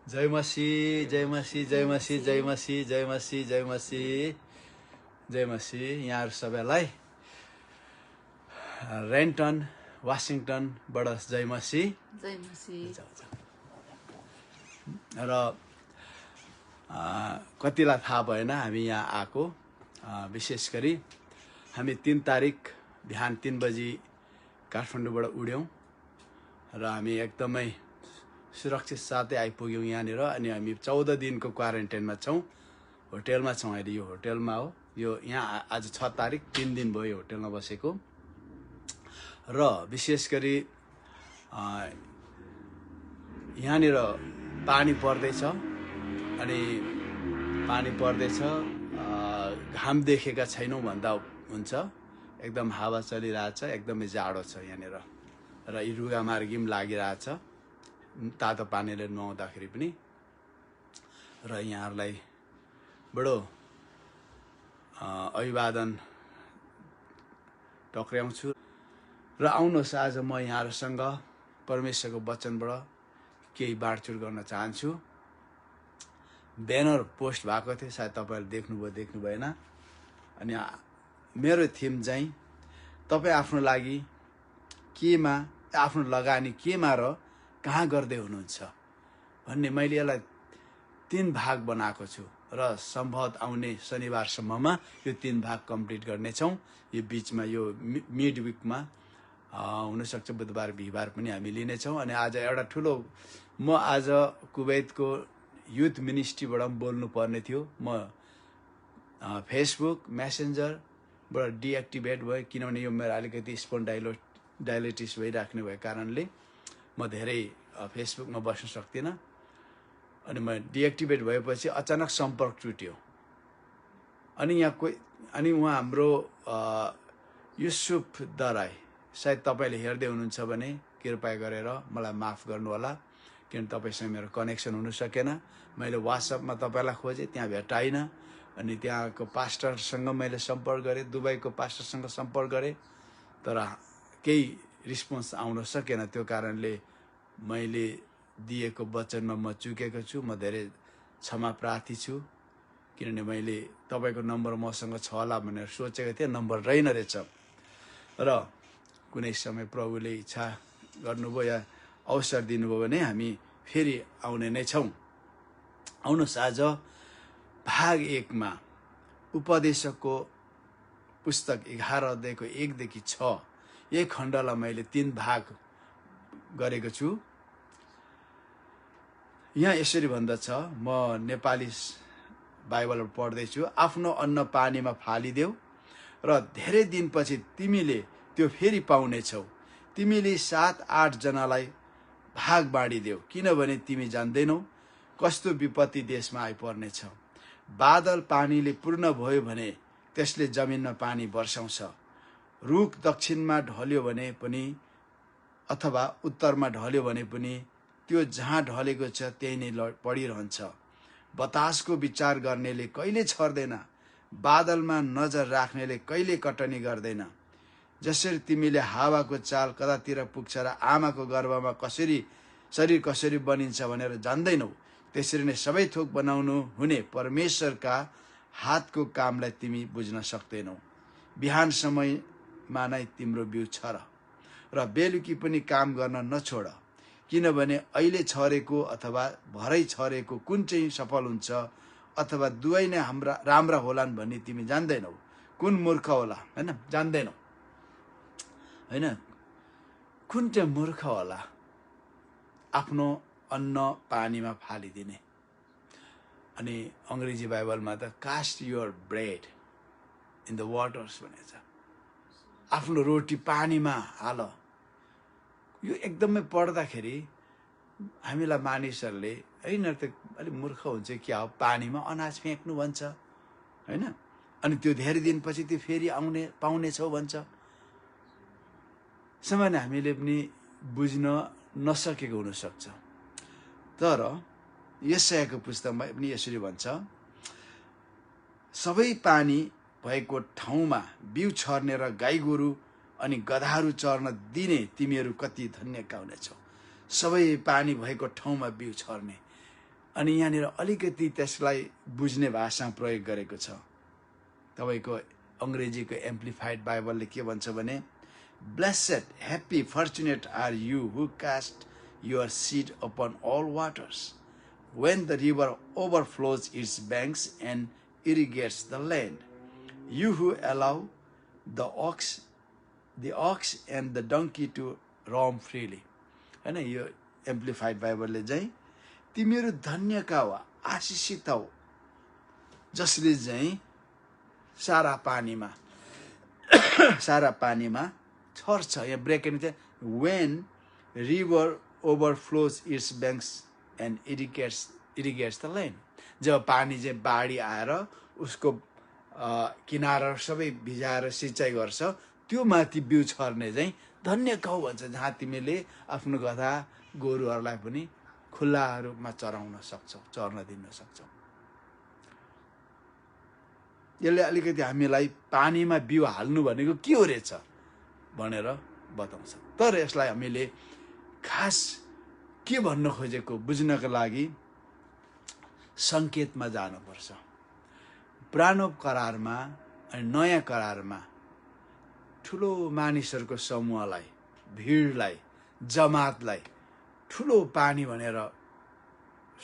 जय मसी जय मसी जय मसी जय मसी जय मसी जय मसी जय मसी। यहाँहरू सबैलाई रेन्टन वाशिङटनबाट जय मसी। र कतिलाई थाहा भएन हामी यहाँ आएको, विशेष गरी हामी 3 तारिक बिहान 3 बजी काठमाडौँबाट उड्यौँ र हामी एकदमै सुरक्षित साथै आइपुग्यौँ यहाँनिर। अनि हामी 14 दिनको क्वारेन्टाइनमा छौँ, होटेलमा छौँ। अहिले यो होटेलमा हो, यो यहाँ आज 6 तारिक 3 दिन भयो होटेलमा बसेको। र विशेष गरी यहाँनिर पानी पर्दैछ, अनि पानी पर्दैछ, घाम देखेका छैनौँ भन्दा हुन्छ। एकदम हावा चलिरहेछ, एकदमै जाडो छ यहाँनिर र यी रुगा मार्गी पनि लागिरहेछ तातो पानीले नुहाउँदाखेरि पनि। र यहाँहरूलाई बडो अभिवादन टक्र्याउँछु। र आउनुहोस् आज म यहाँहरूसँग परमेश्वरको वचनबाट केही बाँडचुँड गर्न चाहन्छु। ब्यानर पोस्ट भएको थियो, सायद तपाईँहरूले देख्नु भएन। अनि मेरो थिम चाहिँ तपाईँ आफ्नो लागि केमा, आफ्नो लगानी केमा र कहाँ गर्दै हुनुहुन्छ भन्ने मैले यसलाई 3 भाग बनाएको छु र सम्भवतः आउने शनिबारसम्ममा यो 3 भाग कम्प्लिट गर्नेछौँ। यो बिचमा यो मिड विकमा हुनसक्छ बुधबार बिहिबार पनि हामी लिनेछौँ। अनि आज एउटा ठुलो, म आज कुवैतको युथ मिनिस्ट्रीबाट बोल्नु पर्ने थियो। म फेसबुक मेसेन्जरबाट डिएक्टिभेट भयो, किनभने यो मेरो अलिकति स्पोन्डाइलाइटिस भइराख्ने भएको कारणले म धेरै फेसबुकमा बस्न सक्दिनँ। अनि म डिएक्टिभेट भएपछि अचानक सम्पर्क टुट्यो। अनि यहाँ उहाँ हाम्रो युसुफ दराई, सायद तपाईँले हेर्दै हुनुहुन्छ भने कृपया गरेर मलाई माफ गर्नुहोला, किन तपाईँसँग मेरो कनेक्सन हुन सकेन। मैले वाट्सएपमा तपाईँलाई खोजेँ, त्यहाँ भेटाइनँ। अनि त्यहाँको पास्टरसँग मैले सम्पर्क गरेँ, दुबईको पास्टरसँग सम्पर्क गरेँ, तर केही रिस्पोन्स आउन सकेन। त्यो कारणले मैले दिएको वचनमा म चुकेको छु। म धेरै क्षमा प्रार्थी छु, किनभने मैले तपाईँको नम्बर मसँग छ होला भनेर सोचेको थिएँ, नम्बर रहेन रहेछ। र कुनै समय प्रभुले इच्छा गर्नुभयो या अवसर दिनुभयो भने हामी फेरि आउने नै छौँ। आउनुहोस् आज भाग 1 मा उपदेशकको पुस्तक 11 अध्यायको 1 देखि 6 एक खण्डलाई मैले 3 भाग गरेको छु। यहाँ यसरी भन्दछ, म नेपाली बाइबल पढ्दैछु। आफ्नो अन्न पानीमा फालिदेऊ र धेरै दिनपछि तिमीले त्यो फेरि पाउनेछौ। तिमीले 7-8 जनालाई भाग बाँडिदेऊ, किनभने तिमी जान्दैनौ कस्तो विपत्ति देशमा आइपर्नेछ। बादल पानीले पूर्ण भयो भने त्यसले जमिनमा पानी वर्षाउँछ। रुख दक्षिणमा ढल्यो भने पनि अथवा उत्तरमा ढल्यो भने पनि त्यो जहाँ ढलेको छ त्यही नै पडिरहन्छ। बतासको विचार गर्नेले कहिले छर्दैन, बादलमा नजर राख्नेले कहिले कटनी गर्दैन। जसरी तिमीले हावाको चाल कतातिर पुग्छ र आमाको गर्भमा शरीर कसरी बनिन्छ भनेर जान्दैनौ, त्यसरी नै सबै थोक बनाउनु हुने परमेश्वरका हातको कामलाई तिमी बुझ्न सक्दैनौ। बिहान समयमा नै तिम्रो बिउ छर र बेलुकी पनि काम गर्न नछोड, किनभने अहिले छरेको अथवा भरै छरेको कुन चाहिँ सफल हुन्छ अथवा दुवै नै राम्रा होलान् भन्ने तिमी जान्दैनौ। कुन मूर्ख होला, हैन, जान्दैनौ, हैन, कुन चाहिँ मूर्ख होला आफ्नो अन्न पानीमा फालिदिने। अनि अङ्ग्रेजी बाइबलमा त cast your bread in the waters भनेको छ, आफ्नो रोटी पानीमा हाल। यो एकदमै पढ्दाखेरि हामीलाई मानिसहरूले हैन त अलिक मूर्ख हुन्छ, क्या हो पानीमा अनाज फ्याँक्नु भन्छ, हैन। अनि त्यो धेरै दिनपछि त्यो फेरि पाउनेछौ भन्छ। सामान्य हामीले पनि बुझ्न नसकेको हुनसक्छ। तर यशायाको पुस्तकमा पनि यसरी भन्छ, सबै पानी भएको ठाउँमा बिउ छर्ने र गाई गोरु अनि गधाहरू चर्न दिने तिमीहरू कति धन्यका हुनेछौ। सबै पानी भएको ठाउँमा बिउ छर्ने। अनि यहाँनिर अलिकति त्यसलाई बुझ्ने भाषामा प्रयोग गरेको छ। तपाईको अंग्रेजीको एम्प्लिफाइड बाइबलले के भन्छ भने, blessed, happy, fortunate are you who cast your seed upon all waters, when the river overflows its banks and irrigates the land. You who allow the ox and the donkey to roam freely. हैन, यो amplified बाइबलले चाहिँ तिमीहरू धन्यका हो, आशिषित हो, जसले चाहिँ सारा पानीमा छर्छ। यहाँ ब्रेकेट चाहिँ when river overflows its banks and irrigates the land. जब पानी चाहिँ बाढी आएर उसको किनारा सबै भिजाएर सिंचाइ गर्छ, त्यो माथि बिउ छर्ने चाहिँ धन्य कौ भन्छ, जहाँ तिमीले आफ्नो गधा गोरुहरूलाई पनि खुल्ला रूपमा चराउन सक्छौ, चर्न दिन सक्छौ। यसले अलिकति हामीलाई पानीमा बिउ हाल्नु भनेको के हो रहेछ भनेर बताउँछ। तर यसलाई हामीले खास के भन्न खोजेको बुझ्नको लागि संकेतमा जानुपर्छ। पुरानो करारमा अनि नयाँ करारमा ठुलो मानिसहरूको समूहलाई, भिडलाई, जमातलाई ठुलो पानी भनेर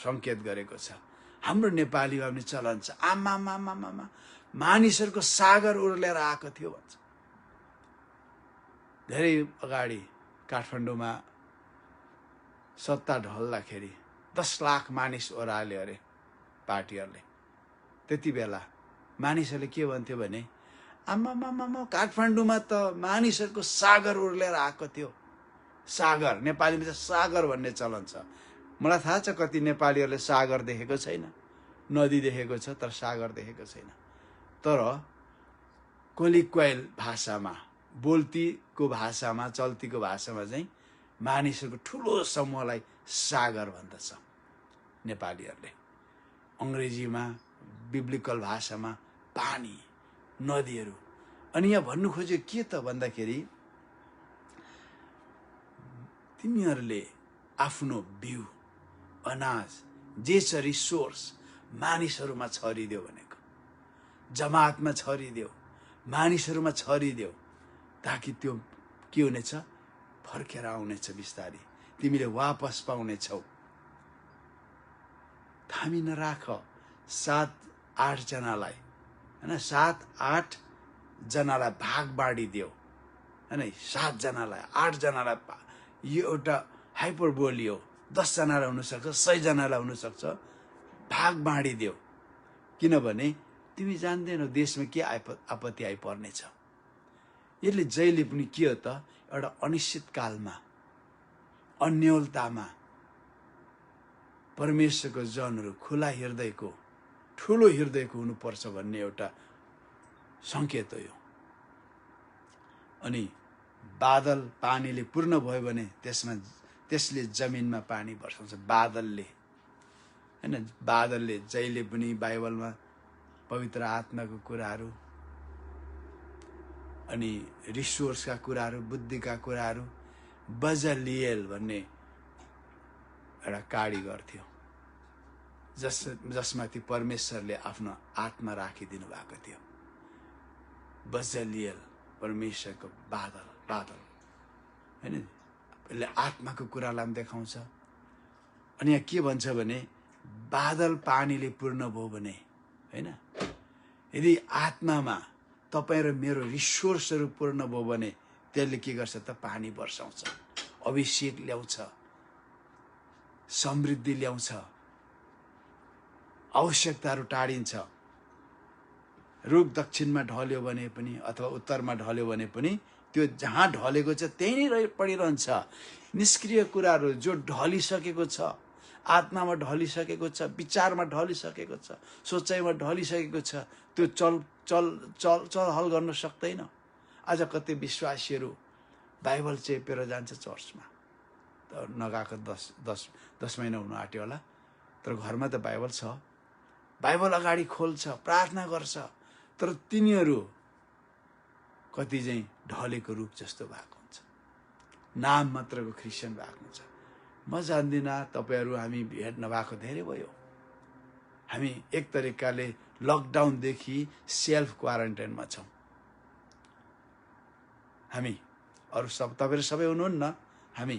संकेत गरेको छ। हाम्रो नेपालीमा पनि चलन छ, आमामामामा मानिसहरूको सागर उर्लेर आएको थियो भन्छ। धेरै अगाडि काठमाडौँमा सत्ता ढल्दाखेरि 10 लाख मानिस ओह्राल्यो अरे पार्टीहरूले। त्यति बेला मानिसहरूले के भन्थ्यो भने, आमामामा काठमाडौँमा त मानिसहरूको सागर उर्लेर आएको थियो। सागर, नेपालीमा चाहिँ सागर भन्ने चलन छ। मलाई थाहा छ कति नेपालीहरूले सागर देखेको छैन, नदी देखेको छ तर सागर देखेको छैन। तर कोलिक्वाइल भाषामा, बोल्तीको भाषामा, चल्तीको भाषामा चाहिँ मानिसहरूको ठुलो समूहलाई सागर भन्दछ नेपालीहरूले। अंग्रेजीमा, बिब्लिकल भाषामा पानी, नदीहरू। अनि यहाँ भन्नु खोज्यो के त भन्दाखेरि, तिमीहरूले आफ्नो बिउ, अनाज, जे छ रिसोर्स मानिसहरूमा छरिदेऊ भनेको, जमातमा छरिदेऊ, मानिसहरूमा छरिदेऊ, ताकि त्यो के हुनेछ, फर्केर आउनेछ बिस्तारी, तिमीले वापस पाउनेछौ। थामी नराख 7-8 जनालाई, हैन, 7-8 जनालाई भाग बाँडिदेऊ, हैन, 7 जनालाई, 8 जनालाई। यो एउटा हाइपरबोली हो। 10 जनालाई हुनसक्छ, 100 जनालाई हुनसक्छ, भाग बाँडिदेऊ। किनभने तिमी जान्दैनौ देशमा के आपत्ति आइपर्नेछ। यसले जहिले पनि के हो त, एउटा अनिश्चित कालमा, अन्योलतामा परमेश्वरको जनहरू खुला हृदयको, ठुलो हृदयको हुनुपर्छ भन्ने एउटा संकेत हो यो। अनि बादल पानीले पूर्ण भयो भने त्यसले जमिनमा पानी बर्साउँछ। बादलले, हैन, बादलले जहिले पनि बाइबलमा पवित्र आत्माको कुराहरू अनि रिसोर्सका कुराहरू, बुद्धिका कुराहरू, बजलियल भन्ने एउटा कारीगर थियो, जसमाथि परमेश्वरले आफ्नो आत्मा राखिदिनु भएको थियो। बजलियल, परमेश्वरको बादल हैन, यसले आत्माको कुरालाई पनि देखाउँछ। अनि यहाँ के भन्छ भने, बादल पानीले पूर्ण भयो भने, हैन, यदि आत्मामा तपाईँ र मेरो रिसोर्सहरू पूर्ण भयो भने त्यसले के गर्छ त, पानी बर्साउँछ, अभिषेक ल्याउँछ, समृद्धि ल्याउँछ, आवश्यकताहरू टाढिन्छ। रुख दक्षिणमा ढल्यो भने पनि अथवा उत्तरमा ढल्यो भने पनि त्यो जहाँ ढलेको छ त्यही नै पडिरहन्छ। निष्क्रिय कुराहरू जो ढलिसकेको छ, आत्मामा ढलिसकेको छ, विचारमा ढलिसकेको छ, सोचाइमा ढलिसकेको छ, त्यो चलहल गर्न सक्दैन। आज कति विश्वासीहरू बाइबल चेपेर जान्छ चर्चमा, त नगएको 10 महिना हुनु आँट्यो होला, तर घरमा त बाइबल छ, बाइबल अगाडि खोल्छ, प्रार्थना गर्छ, तर तिनीहरू कति चाहिँ ढलेको रूप जस्तो भएको हुन्छ, नाम मात्रको क्रिस्चियन भएको हुन्छ। म जान्दिनँ, तपाईँहरू हामी भेट नभएको धेरै भयो। हामी एक तरिकाले लकडाउनदेखि सेल्फ क्वारेन्टाइनमा छौँ। हामी अरू सब तपाईँहरू सबै हुनुहुन्न, हामी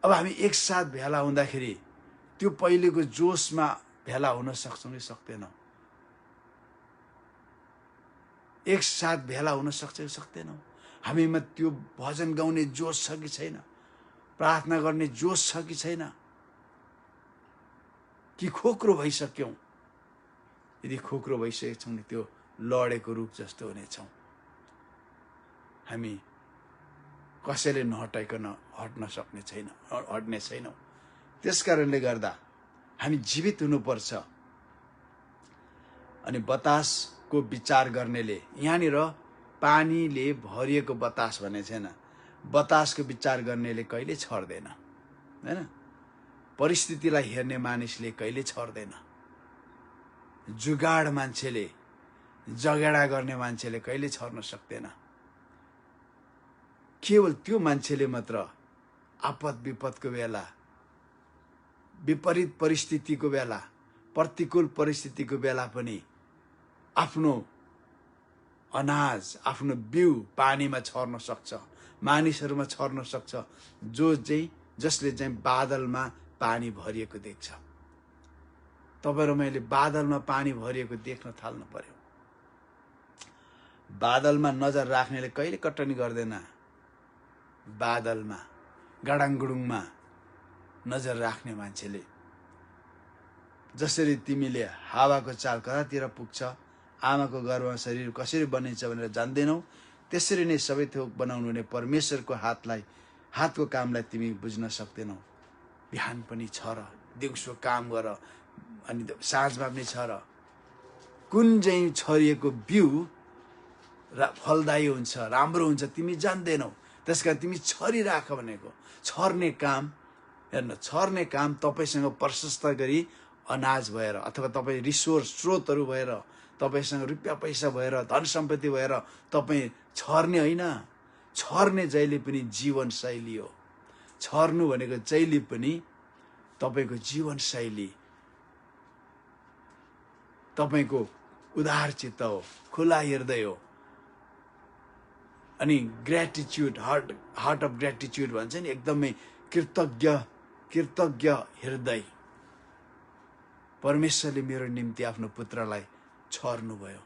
अब हामी एकसाथ भेला हुँदाखेरि त्यो पहिलेको जोसमा भेला हुन सक्छौँ कि सक्दैनौँ? एकसाथ भेला हुन सक्छ कि सक्दैनौँ? हामीमा त्यो भजन गाउने जोस छ कि छैन? प्रार्थना गर्ने जोस छ कि छैन? कि खोक्रो भइसक्यौँ? यदि खोक्रो भइसकेको छौँ नि त्यो लडेको रुख जस्तो हुनेछौँ। हामी कसैले नहटाइकन हट्न सक्ने छैन, हट्ने छैनौँ। त्यस कारणले गर्दा हामी जीवित हुनुपर्छ। अनि बतासको विचार गर्नेले, यहाँनिर पानीले भरिएको बतास भन्ने छैन। बतासको विचार गर्नेले कहिले छर्दैन, हैन? परिस्थितिलाई हेर्ने मानिसले कहिले छर्दैन। जुगाड मान्छेले, जगेडा गर्ने मान्छेले कहिले छर्न सक्दैन। केवल त्यो मान्छेले मात्र आपद विपदको बेला, विपरीत परिस्थितिको बेला, प्रतिकूल परिस्थितिको बेला पनि आफ्नो अनाज, आफ्नो बिउ पानीमा छर्न सक्छ, मानिसहरूमा छर्न सक्छ, जसले चाहिँ बादलमा पानी भरिएको देख्छ। तपाईँ र मैले बादलमा पानी भरिएको देख्न थाल्नु पर्यो। बादलमा नजर राख्नेले कहिले कटनी गर्दैन। बादलमा, गाडाङगुडुङमा नजर राख्ने मान्छेले, जसरी तिमीले हावाको चाल कतातिर पुग्छ, आमाको गर्भमा शरीर कसरी बनिन्छ भनेर जान्दैनौ, त्यसरी नै सबै थोक बनाउनु हुने परमेश्वरको हातको कामलाई तिमी बुझ्न सक्दैनौ। बिहान पनि छ र, दिउँसो काम गर, अनि साँझमा पनि छ र। कुन चाहिँ छरिएको बिउ फलदायी हुन्छ, राम्रो हुन्छ तिमी जान्दैनौ। त्यसकारण तिमी छरिराख भनेको। छर्ने काम, हेर्नु, छर्ने काम तपाईँसँग प्रशस्त गरी अनाज भएर, अथवा तपाईँ रिसोर्स स्रोतहरू भएर, तपाईँसँग रुपियाँ पैसा भएर, धन सम्पत्ति भएर तपाईँ छर्ने होइन। छर्ने जहिले पनि जीवनशैली हो। छर्नु भनेको जहिले पनि तपाईँको जीवनशैली, तपाईँको उदार चित्त हो, खुला हृदय हो। अनि ग्रेटिट्युड, हार्ट अफ ग्रेटिट्युड भन्छ नि, एकदमै कृतज्ञ हृदय। परमेश्वरले मेरो निम्ति आफ्नो पुत्रलाई छर्नुभयो।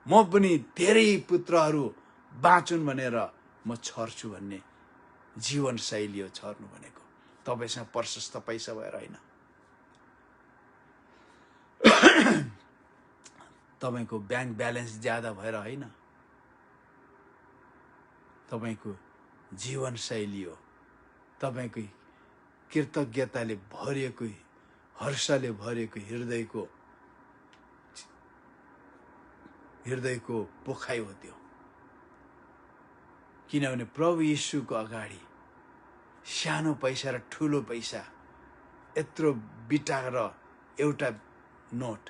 म पनि धेरै पुत्रहरू बाँचुन् भनेर म छर्छु भन्ने जीवनशैली हो छर्नु भनेको। तपाईँसँग प्रशस्त पैसा भएर होइन, तपाईँको ब्याङ्क ब्यालेन्स ज्यादा भएर होइन, तपाईँको जीवनशैली हो। तपाईँको कृतज्ञताले भरिएको, हर्षले भरिएको हृदयको पोखाइ हो त्यो। किनभने प्रभु येशूको अगाडि सानो पैसा र ठुलो पैसा, यत्रो बिटा र एउटा नोट,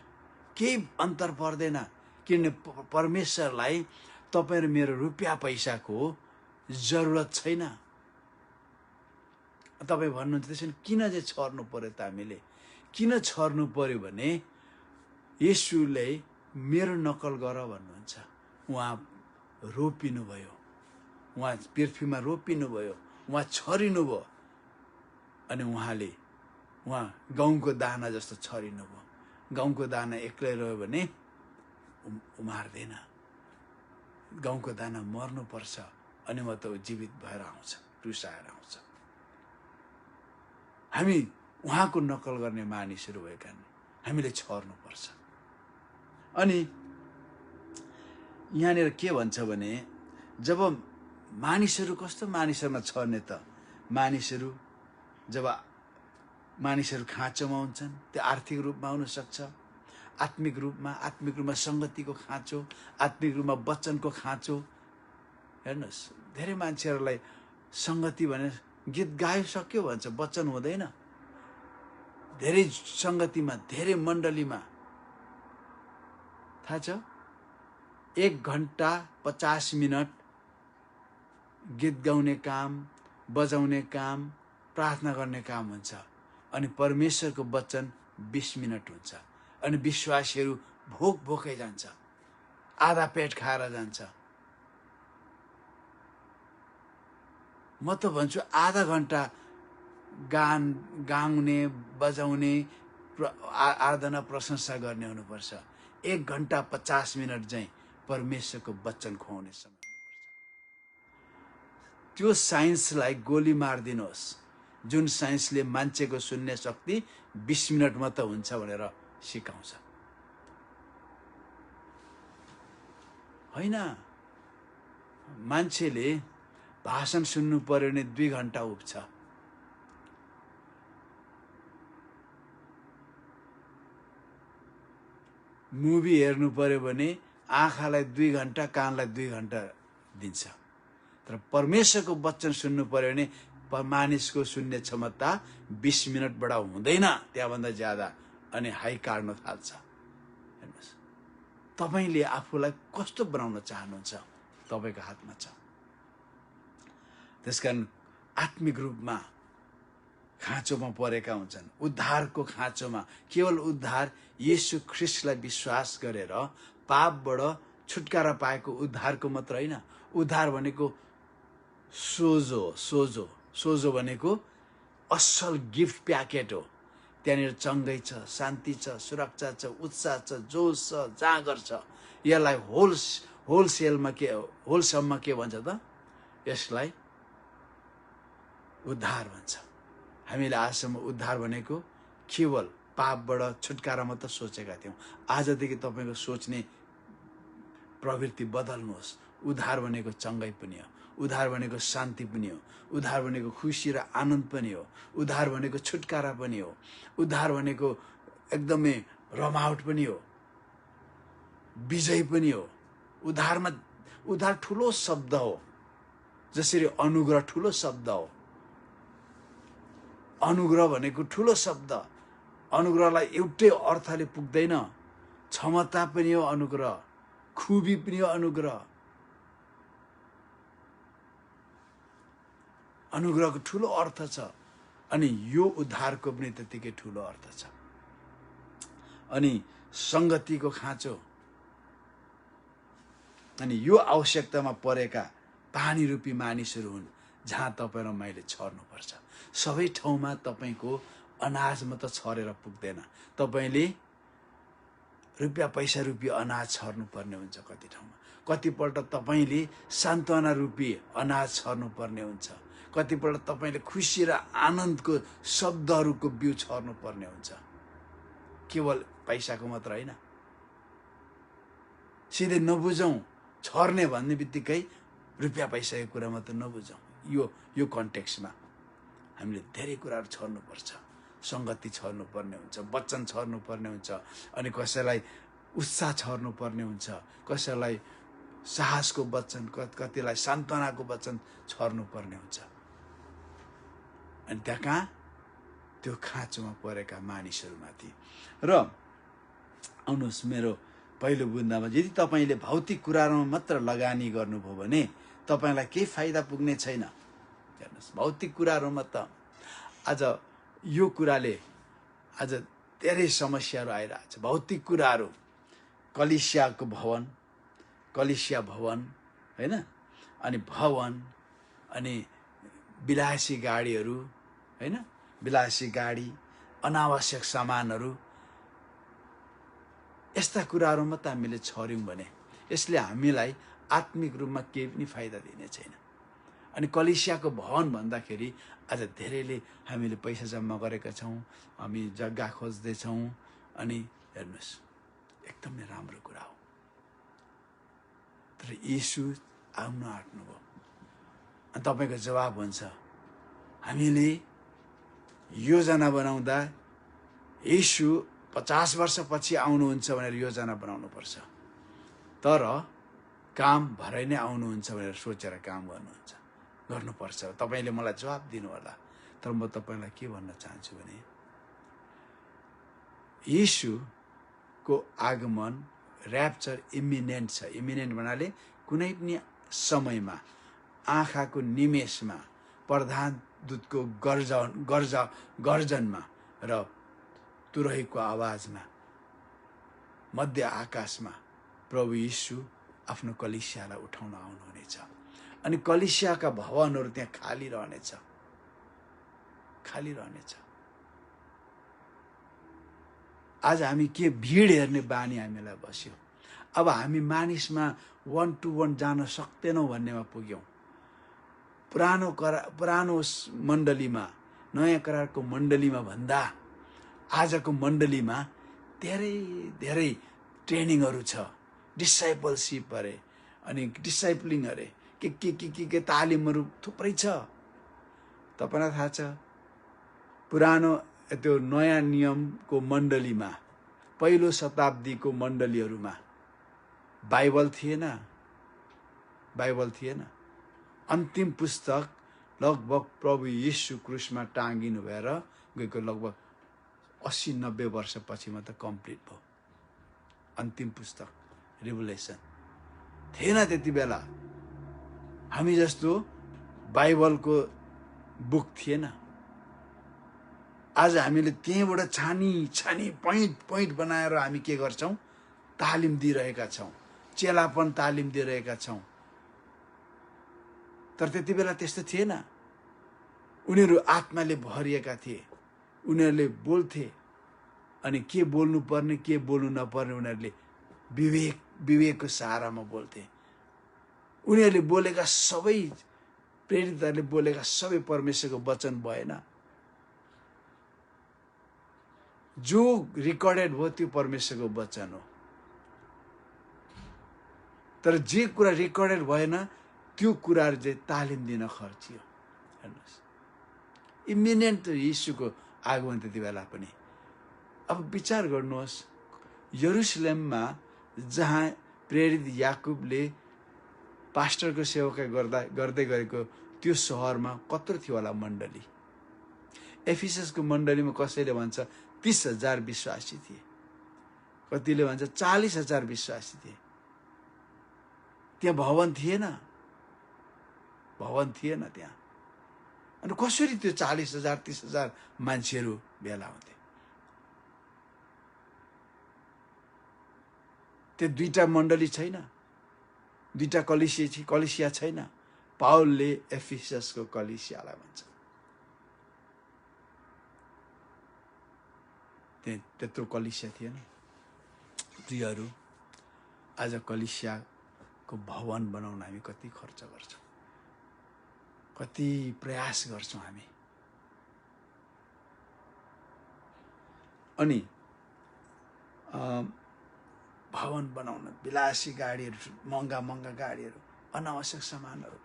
केही अन्तर पर्दैन। किनभने परमेश्वरलाई तपाईँ र मेरो रुपियाँ पैसाको जरुरत छैन। तपाईँ भन्नुहुन्छ त्यसो भने किन चाहिँ छर्नु पर्यो त? हामीले किन छर्नु पर्यो भने येशूले मेरो नकल गर भन्नुहुन्छ। उहाँ रोपिनु भयो, उहाँ पृथ्वीमा रोपिनु भयो, उहाँ छरिनु भयो, अनि उहाँ गहुँको दाना जस्तो छरिनु भयो। गहुँको दाना एक्लै रह्यो भने उमार्दैन, गहुँको दाना मर्नुपर्छ, अनि म त जीवित भएर आउँछ, टुसाएर आउँछ। हामी उहाँको नकल गर्ने मानिसहरू भएका कारण हामीले छर्नुपर्छ। अनि यहाँनिर के भन्छ भने, जब मानिसहरू, कस्तो मानिसहरूमा छर्ने त? जब मानिसहरू खाँचोमा हुन्छन्, त्यो आर्थिक रूपमा हुनसक्छ, आत्मिक रूपमा सङ्गतिको खाँचो, आत्मिक रूपमा वचनको खाँचो। हेर्नुहोस्, धेरै मान्छेहरूलाई सङ्गति भने गीत गाइसक्यो भन्छ, वचन हुँदैन। धेरै सङ्गतिमा, धेरै मण्डलीमा थाहा छ, 1 घण्टा 50 मिनट गीत गाउने काम, बजाउने काम, प्रार्थना गर्ने काम हुन्छ। अनि परमेश्वरको वचन 20 मिनट हुन्छ। अनि विश्वासीहरू भोक भोकै जान्छ, आधा पेट खाएर जान्छ। म त भन्छु आधा घन्टा गाउने, बजाउने, आराधना प्रशंसा गर्ने हुनुपर्छ। 1 घन्टा 50 मिनट चाहिँ परमेश्वरको वचन खुवाउने समय हुनुपर्छ। त्यो साइन्सलाई गोली मारिदिनुहोस्, जुन साइन्सले मान्छेको सुन्ने शक्ति 20 मिनट मात्र हुन्छ भनेर सिकाउँछ। होइन, मान्छेले भाषण सुन्नु पर्यो भने 2 घन्टा उब्छ। मुभी हेर्नु पर्यो भने आँखालाई 2 घन्टा, कानलाई 2 घन्टा दिन्छ। तर परमेश्वरको वचन सुन्नु पर्यो भने मानिसको सुन्ने क्षमता 20 मिनटबाट हुँदैन, त्यहाँभन्दा ज्यादा, अनि हाई काट्न थाल्छ। हेर्नुहोस्, तपाईँले आफूलाई कस्तो बनाउन चाहनुहुन्छ तपाईँको हातमा छ। त्यसकारण आत्मिक रूपमा खाँचोमा परेका हुन्छन्, उद्धारको खाँचोमा। केवल उद्धार येशू ख्रिस्टलाई विश्वास गरेर पापबाट छुटकारा पाएको उद्धारको मात्र होइन। उद्धार भनेको सोझो भनेको असल गिफ्ट प्याकेट हो। त्यहाँनिर चङ्गै छ, शान्ति छ, सुरक्षा छ, उत्साह छ, जोस छ, जाँगर छ। यसलाई होलसेलमा के भन्छ त? यसलाई उद्धार भन्छ। हामीले आजसम्म उद्धार भनेको केवल पापबाट छुटकारा मात्र सोचेका थियौँ। आजदेखि तपाईँको सोच्ने प्रवृत्ति बदल्नुहोस्। उद्धार भनेको चङ्गाइ पनि हो, उद्धार भनेको शान्ति पनि हो, उद्धार भनेको खुसी र आनन्द पनि हो, उद्धार भनेको छुटकारा पनि हो, उद्धार भनेको एकदमै रमावट पनि हो, विजय पनि हो। उद्धार ठुलो शब्द हो, जसरी अनुग्रह ठुलो शब्द हो। अनुग्रह भनेको ठुलो शब्द। अनुग्रहलाई एउटै अर्थले पुग्दैन। क्षमता पनि हो अनुग्रह, खुबी पनि हो अनुग्रह। अनुग्रहको ठुलो अर्थ छ, अनि यो उद्धारको पनि त्यतिकै ठुलो अर्थ छ। अनि संगतिको खाँचो, अनि यो आवश्यकतामा परेका पानी रूपी मानिसहरू हुन्, जहाँ तपाईँ र मैले छर्नुपर्छ। सबै ठाउँमा तपाईँको अनाज मात्र छरेर पुग्दैन। तपाईँले रुपियाँ पैसा रूपी अनाज छर्नुपर्ने हुन्छ कति ठाउँमा। कतिपल्ट तपाईँले सान्त्वना रूपी अनाज छर्नुपर्ने हुन्छ। कतिपल्ट तपाईँले खुसी र आनन्दको शब्दहरूको बिउ छर्नुपर्ने हुन्छ। केवल पैसाको मात्र होइन। सिधै नबुझौँ, छर्ने भन्ने बित्तिकै रुपियाँ पैसाको कुरा मात्र नबुझौँ। यो कन्टेक्स्टमा हामीले धेरै कुराहरू छर्नुपर्छ। संगति छर्नुपर्ने हुन्छ, वचन छर्नुपर्ने हुन्छ, अनि कसैलाई उत्साह छर्नुपर्ने हुन्छ, कसैलाई साहसको वचन, कतिलाई सान्त्वनाको वचन छर्नुपर्ने हुन्छ। अनि त्यहाँ कहाँ? त्यो खाँचोमा परेका मानिसहरूमाथि। र आउनुहोस्, मेरो पहिलो बुन्दामा, यदि तपाईँले भौतिक कुराहरूमा मात्र लगानी गर्नुभयो भने तपाईँलाई केही फाइदा पुग्ने छैन। हेर्नुहोस्, भौतिक कुराहरूमा त आज यो कुराले आज धेरै समस्याहरू आइरहेछ। भौतिक कुराहरू, कलिसिया भवन होइन, अनि भवन, अनि विलासी गाडीहरू होइन, विलासी गाडी, अनावश्यक सामानहरू, यस्ता कुराहरू मात्र हामीले छर्यौँ भने यसले हामीलाई आत्मिक रूपमा केही पनि फाइदा दिने छैन। अनि कलिसियाको भवन भन्दाखेरि आज धेरैले हामीले पैसा जम्मा गरेका छौँ, हामी जग्गा खोज्दैछौँ। अनि हेर्नुहोस्, एकदमै राम्रो कुरा हो। तर येशू आउन आँट्नुभयो। अनि तपाईँको जवाब हुन्छ, हामीले योजना बनाउँदा येशू 50 वर्षपछि आउनुहुन्छ भनेर योजना बनाउनुपर्छ। तर काम भरै नै आउनुहुन्छ भनेर सोचेर काम गर्नुपर्छ। तपाईँले मलाई जवाब दिनु होला। तर म तपाईँलाई के भन्न चाहन्छु भने येशूको आगमन, ऱ्याप्चर इमिनेन्ट छ। इमिनेन्ट भन्नाले कुनै पनि समयमा, आँखाको निमेषमा प्रधान दूतको गर्जनमा र तुरहीको आवाजमा मध्य आकाशमा प्रभु यीशु आफ्नो कलिसियालाई उठाउन आउनुहुनेछ अनि कलिसियाका भवनहरू त्यहाँ खाली रहनेछ। आज हामी के भिड हेर्ने बानी हामीलाई बस्यो। अब हामी मानिसमा 1 to 1 जान सक्दैनौँ भन्नेमा पुग्यौँ। पुरानो मण्डलीमा, नयाँ करारको मण्डलीमा भन्दा आजको मण्डलीमा धेरै ट्रेनिङहरू छ, डिसाइपलसिप अरे, अनि डिसाइपलिङ अरे, के तालिमहरू थुप्रै छ। तपाईँलाई थाहा छ पुरानो त्यो नयाँ नियमको मण्डलीमा, पहिलो शताब्दीको मण्डलीहरूमा बाइबल थिएन। अन्तिम पुस्तक लगभग प्रभु यीशु क्रुसमा टाँगिनु भएर गएको लगभग 80-90 वर्षपछि मात्र कम्प्लिट भयो। अन्तिम पुस्तक रिभलेसन थिएन त्यति बेला। हामी जस्तो बाइबलको बुक थिएन। आज हामीले त्यहीँबाट छानी पोइन्ट बनाएर हामी के गर्छौँ? तालिम दिइरहेका छौँ, चेलापन तालिम दिइरहेका छौँ। तर त्यति बेला त्यस्तो थिएन। उनीहरू आत्माले भरिएका थिए, उनीहरूले बोल्थे अनि के बोल्नु पर्ने के बोल्नु नपर्ने उनीहरूले विवेकको सहारामा बोल्थे। उनीहरूले बोलेका सबै, प्रेरितहरूले बोलेका सबै परमेश्वरको वचन भएन। जो रेकर्डेड भयो त्यो परमेश्वरको वचन हो। तर जे कुरा रेकर्डेड भएन त्यो कुराहरू चाहिँ तालिम दिन खर्चियो। हेर्नुहोस्, इमिनेन्ट यीशुको आगमन त्यति बेला पनि। अब विचार गर्नुहोस्, यरुसलेममा जहाँ प्रेरित याकुबले पास्टरको सेवा गर्दै गरेको त्यो सहरमा कत्रो थियो होला मण्डली? एफिससको मण्डलीमा कसैले भन्छ 30,000 विश्वासी थिए, कतिले भन्छ 40,000 विश्वासी थिए। त्यहाँ भवन थिएन त्यहाँ। अनि कसरी त्यो 40,000 30,000 मान्छेहरू भेला हुन्थे? त्यो दुईटा मण्डली छैन, दुईटा कलिसिया छैन। पाउलले एफिससको कलिसियालाई भन्छ। त्यत्रो कलिसिया थिएन। प्रियहरू, आज कलिसियाको भवन बनाउन हामी कति खर्च गर्छौँ, कति प्रयास गर्छौँ हामी। अनि भवन बनाउन विलासी गाडीहरू, महँगा गाडीहरू, अनावश्यक सामानहरू,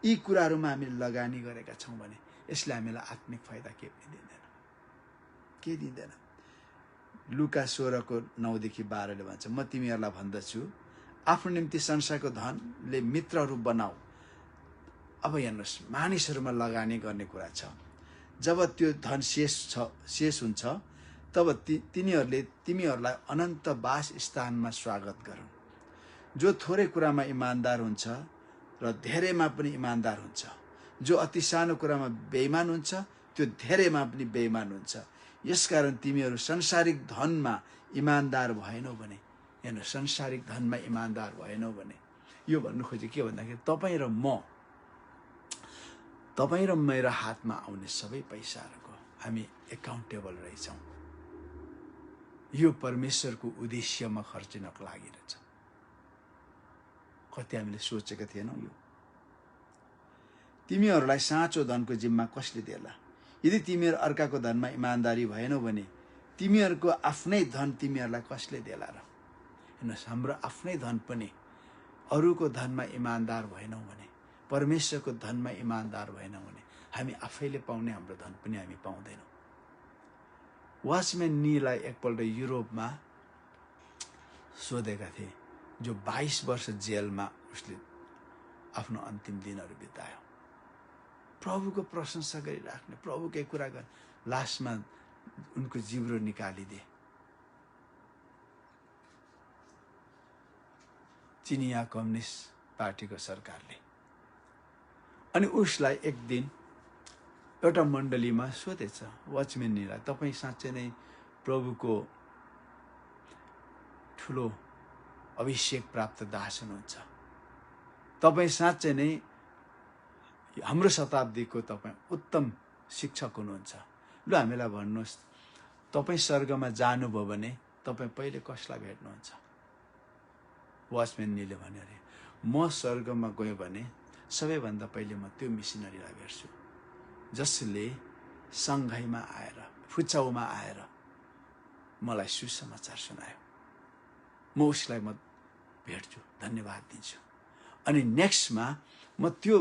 यी कुराहरूमा हामीले लगानी गरेका छौँ भने यसले हामीलाई आत्मिक फाइदा के दिँदैन। लुका 16:9-12 भन्छ, म तिमीहरूलाई भन्दछु आफ्नो निम्ति संसारको धनले मित्रहरू बनाऊ। अब हेर्नुहोस्, मानिसहरूमा लगानी गर्ने कुरा छ। जब त्यो धन शेष हुन्छ तब तिमीहरूलाई अनन्त वास स्थानमा स्वागत गरून्। जो थोरै कुरामा इमान्दार हुन्छ र धेरैमा पनि इमान्दार हुन्छ, जो अति सानो कुरामा बेइमान हुन्छ त्यो धेरैमा पनि बेइमान हुन्छ। यसकारण तिमीहरू संसारिक धनमा इमान्दार भएनौ भने, हेर्नु, संसारिक धनमा इमान्दार भएनौ भने, यो भन्नु खोजेको के भन्दाखेरि तपाईँ र मेरो हातमा आउने सबै पैसाहरूको हामी एकाउन्टेबल रहेछौँ। यो परमेश्वरको उद्देश्यमा खर्चिनको लागि रहेछ। कति हामीले सोचेका थिएनौँ यो? तिमीहरूलाई साँचो धनको जिम्मा कसले देला? यदि तिमीहरू अर्काको धनमा इमान्दारी भएनौ भने तिमीहरूको आफ्नै धन तिमीहरूलाई कसले देला र? हेर्नुहोस्, हाम्रो आफ्नै धन पनि अरूको धनमा इमान्दार भएनौँ भने, परमेश्वरको धनमा इमान्दार भएनौँ भने हामी आफैले पाउने हाम्रो धन पनि हामी पाउँदैनौँ। वाचम्यान नीलाई एकपल्ट युरोपमा सोधेका थिए, जो 22 वर्ष जेलमा उसले आफ्नो अन्तिम दिनहरू बितायो। प्रभुको प्रशंसा गरिराख्ने, प्रभुकै कुरा गर्ने, लास्टमा उनको जिब्रो निकालिदिए। चिनिया कम्युनिस्ट पार्टीको सरकारले। अनि उसलाई एक दिन एउटा मण्डलीमा सोधेछ वाचम्याननीलाई, तपाईँ साँच्चै नै प्रभुको ठुलो अभिषेक प्राप्त दास हुनुहुन्छ, तपाईँ साँच्चै नै हाम्रो शताब्दीको तपाईँ उत्तम शिक्षक हुनुहुन्छ, लु हामीलाई भन्नुहोस् तपाईँ स्वर्गमा जानुभयो भने तपाईँ पहिले कसलाई भेट्नुहुन्छ? वाचम्याननीले भन्यो अरे, म स्वर्गमा गएँ भने सबैभन्दा पहिले म त्यो मिसनरीलाई भेट्छु जसले सङ्घाईमा आएर फुचाउमा आएर मलाई सुसमाचार सुनायो। म उसलाई म भेट्छु, धन्यवाद दिन्छु। अनि नेक्स्टमा म त्यो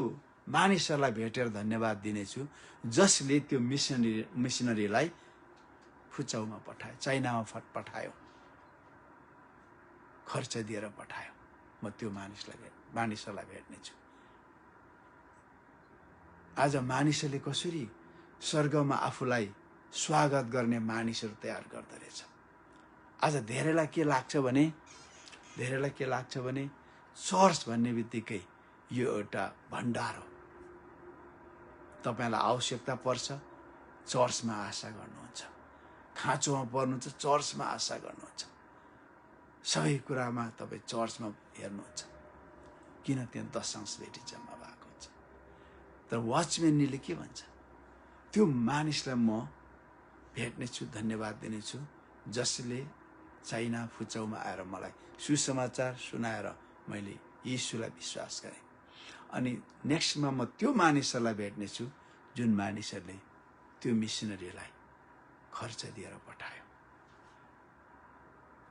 मानिसहरूलाई भेटेर धन्यवाद दिनेछु जसले त्यो मिसनरीलाई फुचाउमा पठायो, चाइनामा पठायो, खर्च दिएर पठायो। म त्यो मानिसहरूलाई भेट्नेछु। आज मानिसहरूले कसरी स्वर्गमा आफूलाई स्वागत गर्ने मानिसहरू तयार गर्दो रहेछ। आज धेरैलाई के लाग्छ भने चर्च भन्ने बित्तिकै यो एउटा भण्डार हो, तपाईँलाई आवश्यकता पर्छ चर्चमा आशा गर्नुहुन्छ, खाँचोमा पर्नुहुन्छ चर्चमा आशा गर्नुहुन्छ, सबै कुरामा तपाईँ चर्चमा हेर्नुहुन्छ, किन त्यहाँ दशांश भेटी जम्मा भएको हुन्छ। तर वाचम्यानले के भन्छ? त्यो मानिसलाई म भेट्नेछु, धन्यवाद दिनेछु जसले चाइना फुचाउमा आएर मलाई सुसमाचार सुनाएर मैले यीशुलाई विश्वास गरेँ। अनि नेक्स्टमा म त्यो मानिसहरूलाई भेट्नेछु जुन मानिसहरूले त्यो मिसनरीलाई खर्च दिएर पठायो।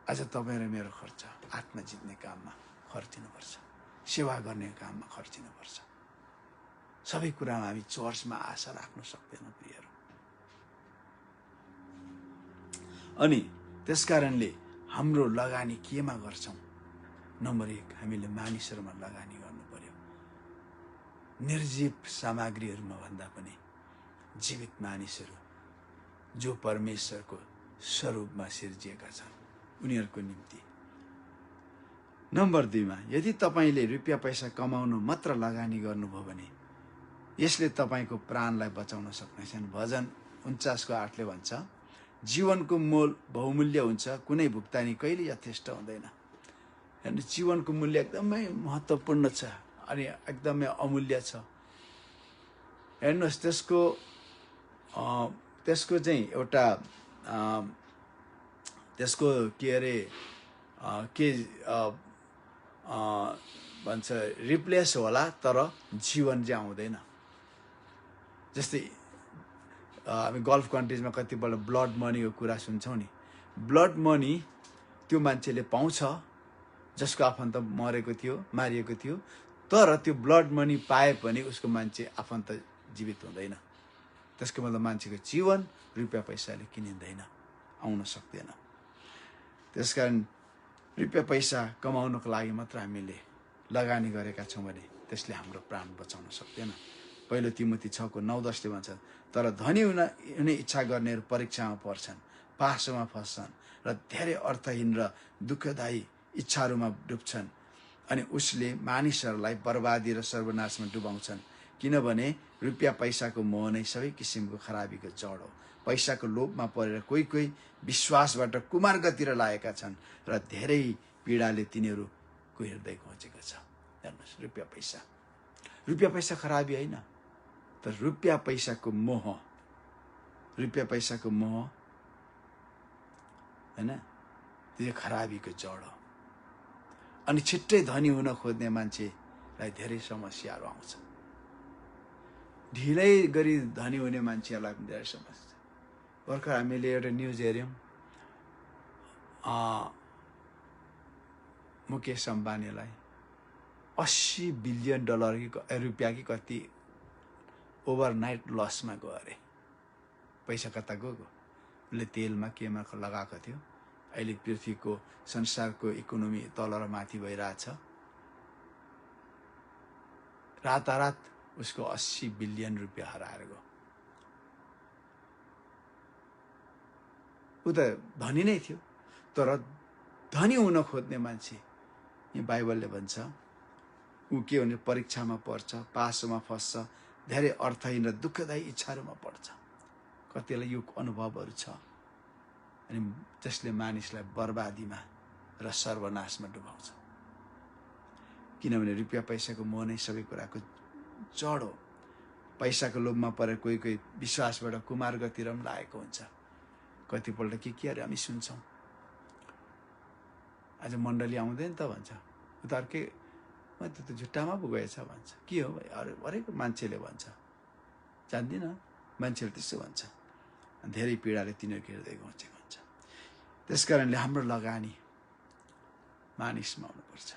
आज तपाईँ र मेरो खर्च आत्मा जित्ने काममा खर्चिनुपर्छ, सेवा गर्ने काममा खर्चिनुपर्छ। सबै कुरामा हामी चर्चमा आशा राख्न सक्दैनौँ प्रियहरू। अनि त्यसकारणले हाम्रो लगानी केमा गर्छौँ? नम्बर 1, हामीले मानिसहरूमा लगानी गर्नु पर्यो। निर्जीव सामग्रीहरूमा भन्दा पनि जीवित मानिसहरू जो परमेश्वरको स्वरूपमा सिर्जिएका छन् उनीहरूको निम्ति। नम्बर 2मा, यदि तपाईँले रुपियाँ पैसा कमाउनु मात्र लगानी गर्नुभयो भने यसले तपाईँको प्राणलाई बचाउन सक्नेछन्। भजन 49:8ले भन्छ, जीवनको मोल बहुमूल्य हुन्छ, कुनै भुक्तानी कहिले यथेष्ट हुँदैन। हेर्नु, जीवनको मूल्य एकदमै महत्त्वपूर्ण छ अनि एकदमै अमूल्य छ। हेर्नुहोस्, त्यसको चाहिँ एउटा त्यसको के अरे भन्छ रिप्लेस होला, तर जीवन चाहिँ आउँदैन। जस्तै हामी गल्फ कन्ट्रिजमा कतिपल्ट ब्लड मनीको कुरा सुन्छौँ नि। ब्लड मनी त्यो मान्छेले पाउँछ जसको आफन्त मारिएको थियो, तर त्यो ब्लड मनी पाए पनि उसको मान्छे आफन्त जीवित हुँदैन। त्यसको मतलब मान्छेको जीवन रुपियाँ पैसाले किनिँदैन, आउन सक्दैन। त्यसकारण रुपियाँ पैसा कमाउनको लागि मात्र हामीले लगानी गरेका छौँ भने त्यसले हाम्रो प्राण बचाउन सक्दैन। पहिलो तिमोथी 6:9-10ले भन्छ, तर धनी हुने इच्छा गर्नेहरू परीक्षामा पर्छन्, पासोमा फस्छन् र धेरै अर्थहीन र दुःखदायी इच्छाहरूमा डुब्छन्। अनि उसले मानिसहरूलाई बर्बादी र सर्वनाशमा डुबाउँछन्, किनभने रुपियाँ पैसाको मोह नै सबै किसिमको खराबीको जड हो। पैसाको लोभमा परेर कोही विश्वासबाट कुमार्गतिर लागेका छन् र धेरै पीडाले तिनीहरूको हृदय खोजेको छ। हेर्नुहोस्, रुपियाँ पैसा खराबी होइन, तर रुपियाँ पैसाको मोह होइन, त्यो खराबीको जड हो। अनि छिट्टै धनी हुन खोज्ने मान्छेलाई धेरै समस्याहरू आउँछ। ढिलै गरी धनी हुने मान्छेहरूलाई पनि धेरै समस्या। भर्खर हामीले एउटा न्युज हेऱ्यौँ, मुकेश अम्बानीलाई $80 बिलियन रुपियाँ कि कति ओभरनाइट लसमा गयो अरे। पैसा कता गयो? उसले तेलमा केमा लगाएको थियो। अहिले पृथ्वीको संसारको इकोनोमी तल र माथि भइरहेछ। रातारात उसको 80 बिलियन रुपियाँ हराएर गयो। ऊ त धनी नै थियो, तर धनी हुन खोज्ने मान्छे, यहाँ बाइबलले भन्छ, ऊ के भने परीक्षामा पर्छ, पासोमा फस्छ, धेरै अर्थहीन र दुःखदायी इच्छाहरूमा पर्छ। कतिलाई यो अनुभवहरू छ, अनि जसले मानिसलाई बर्बादीमा र सर्वनाशमा डुबाउँछ। किनभने रुपियाँ पैसाको मोह नै सबै कुराको जड हो। पैसाको लोभमा परेर कोही कोही विश्वासबाट कुमार्गतिर पनि लागेको हुन्छ। कतिपल्ट के हामी सुन्छौँ, आज मण्डली आउँदैन त भन्छ, उता अर्कै म त झुट्टामा पो गएछ भन्छ। के हो हरेक मान्छेले भन्छ, जान्दिनँ, मान्छेले त्यस्तो भन्छ। धेरै पीडाले तिनीहरूको हृदय घोचेको हुन्छ। त्यसकारणले हाम्रो लगानी मानिसमा हुनुपर्छ।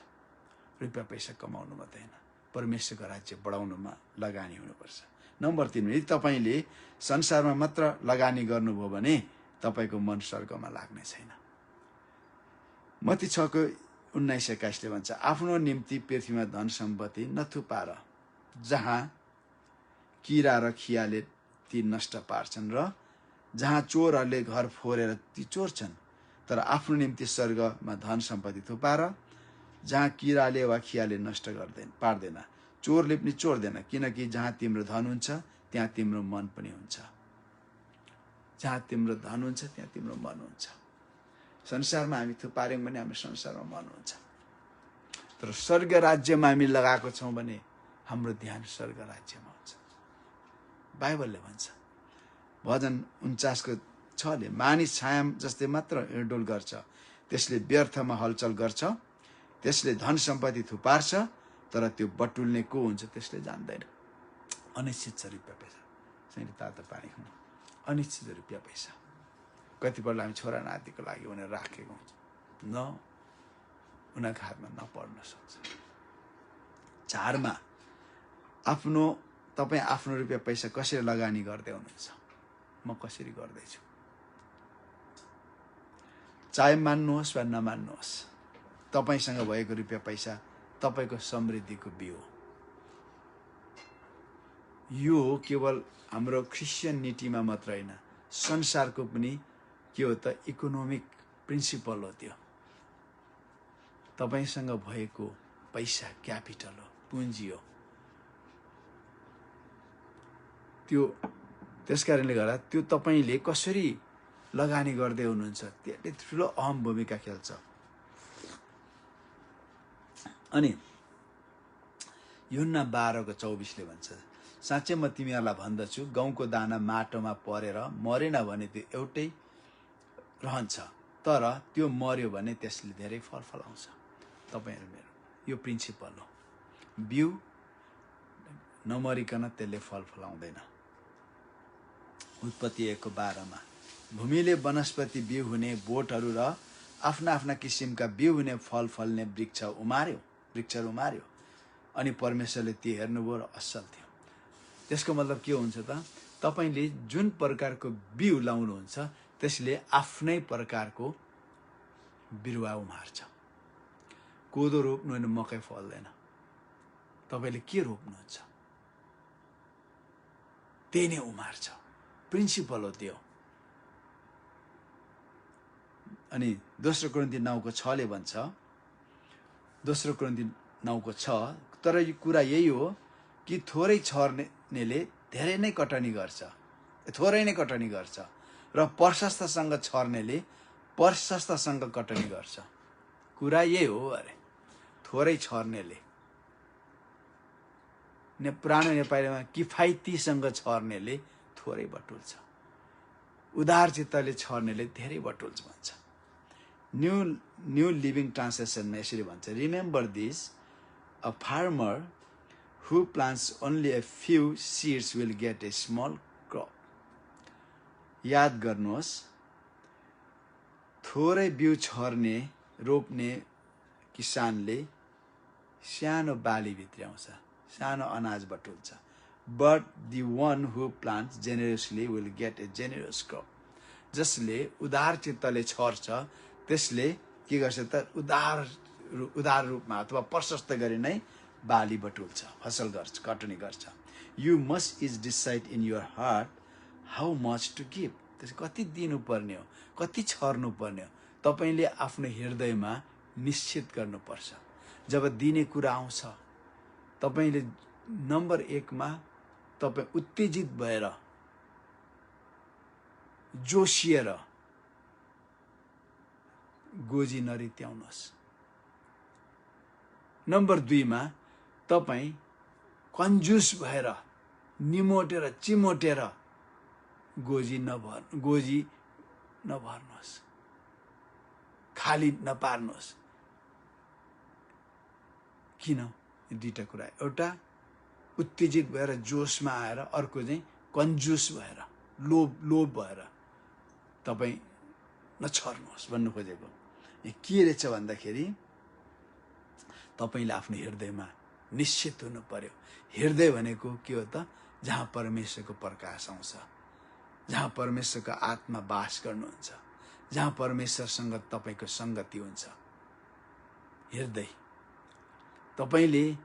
रुपियाँ पैसा कमाउनु मात्रै होइन, परमेश्वरको राज्य बढाउनुमा लगानी हुनुपर्छ। नम्बर 3, यदि तपाईँले संसारमा मात्र लगानी गर्नुभयो भने तपाईँको मन स्वर्गमा लाग्ने छैन। मत्ती 6:19-21 भन्छ, आफ्नो निम्ति पृथ्वीमा धन सम्पत्ति नथुपार, जहाँ किरा र खियाले ती नष्ट पार्छन् र जहाँ चोरहरूले घर फोरेर ती चोर्छन्। तर आफ्नो निम्ति स्वर्गमा धन सम्पत्ति थुपार, जहाँ किराले वा खियाले नष्ट पार्दैन, चोरले पनि चोर्दैन। किनकि जहाँ तिम्रो धन हुन्छ त्यहाँ तिम्रो मन पनि हुन्छ। जहाँ तिम्रो धन हुन्छ त्यहाँ तिम्रो मन हुन्छ। संसारमा हामी थुपार्यौँ भने हाम्रो संसारमा मन हुन्छ। तर स्वर्ग राज्यमा हामी लगाएको छौँ भने हाम्रो ध्यान स्वर्ग राज्यमा हुन्छ। बाइबलले भन्छ, भजन 49:6ले, मानिस छाया जस्तै मात्र हिँडडुल गर्छ, त्यसले व्यर्थमा हलचल गर्छ, त्यसले धन सम्पत्ति थुपार्छ, तर त्यो बटुल्ने को हुन्छ त्यसले जान्दैन। अनिश्चित छ रुपियाँ पैसा। चाहिँ तातो पानी खुवाउनु अनिश्चित रुपियाँ पैसा। कतिपल्ट हामी छोरा नातिको लागि भनेर राखेको हुन्छ, उनीहरूको हातमा नपर्न सक्छ। झारमा तपाईँ आफ्नो रुपियाँ पैसा कसरी लगानी गर्दै हुनुहुन्छ, म कसरी गर्दैछु। चाहे मान्नुहोस् वा नमान्नुहोस्, तपाईँसँग भएको रुपियाँ पैसा तपाईँको समृद्धिको बिउ हो। यो केवल हाम्रो क्रिस्चियन नीतिमा मात्र होइन, संसारको पनि के हो त इकोनोमिक प्रिन्सिपल हो। त्यो तपाईँसँग भएको पैसा क्यापिटल हो, पुँजी हो। त्यसकारणले गर्दा त्यो तपाईँले कसरी लगानी गर्दै हुनुहुन्छ त्यसले ठुलो अहम भूमिका खेल्छ। अनि यूहन्ना 12:24ले भन्छ, साँच्चै म तिमीहरूलाई भन्दछु, गहुँको दाना माटोमा परेर मरेन भने त्यो एउटै रहन्छ, तर त्यो मर्यो भने त्यसले धेरै फल फलाउँछ। तपाईँहरू मेरो यो प्रिन्सिपल हो। बिउ नमरिकन त्यसले फल फलाउँदैन। उत्पत्ति 1:12मा, भूमिले वनस्पति बिउ हुने बोटहरू र आफ्ना आफ्ना किसिमका बिउ हुने फल फल्ने वृक्षहरू उमार्यो, अनि परमेश्वरले ती हेर्नुभयो र असल थियो। त्यसको मतलब के हुन्छ त, तपाईँले जुन प्रकारको बिउ लाउनुहुन्छ त्यसले आफ्नै प्रकारको बिरुवा उमार्छ। कोदो रोप्नु भने मकै फल्दैन। तपाईँले के रोप्नुहुन्छ त्यही नै उमार्छ। प्रिन्सिपल हो त्यो। अनि 2 कोरिन्थी 9:6ले भन्छ, 2 कोरिन्थी 9:6, तर यो कुरा यही हो कि थोरै छर्नेले धेरै नै कटनी गर्छ, र प्रशस्तसँग छर्नेले प्रशस्तसँग कटनी गर्छ। कुरा यही हो अरे। थोरै छर्नेले, पुरानो नेपालीमा किफायतीसँग छर्नेले थोरै बटुल्छ, उदार चित्तले छर्नेले धेरै बटुल्छ भन्छ। न्यू लिभिङ ट्रान्सलेसनमा यसरी भन्छ, remember this, a farmer who plants only a few seeds will get a small crop. याद गर्नुहोस्, थोरै बिउ रोप्ने किसानले सानो बाली भित्र्याउँछ, सानो अनाज बटुल्छ। But the one who plants generously will get a generous crop. जसले उदार चित्तले छर्छ त्यसले के गर्छ त, उदार रूपमा अथवा प्रशस्त गरी नै बाली बटुल्छ, फसल गर्छ, कटनी गर्छ। You must is decide in your heart how much to give. त्यसले कति दिनुपर्ने हो, कति छर्नु पर्ने हो, तपाईँले आफ्नो हृदयमा निश्चित गर्नुपर्छ। जब दिने कुरा आउँछ, तपाईँले नम्बर 1मा तपाईँ उत्तेजित भएर जोसिएर गोजी नरित्याउनुहोस्। नम्बर 2 मा तपाईँ कन्जुस भएर निमोटेर चिमोटेर गोजी नभर्नुहोस्, खाली नपार्नुहोस्। किन? दुईटा कुरा, एउटा उत्तेजित भएर जोसमा आएर, अर्को चाहिँ कन्जुस भएर लोभ भएर तपाईँ नछर्नुहोस् भन्नु खोजेको। के रहेछ भन्दाखेरि तपाईले आफ्नो हृदयमा निश्चित हुनु पर्यो। हृदय भनेको के हो त? जहाँ परमेश्वरको प्रकाश आउँछ, जहाँ परमेश्वरको आत्मा वास गर्नुहुन्छ, जहाँ परमेश्वरसँग तपाईको संगति हुन्छ। हृदय तपाईले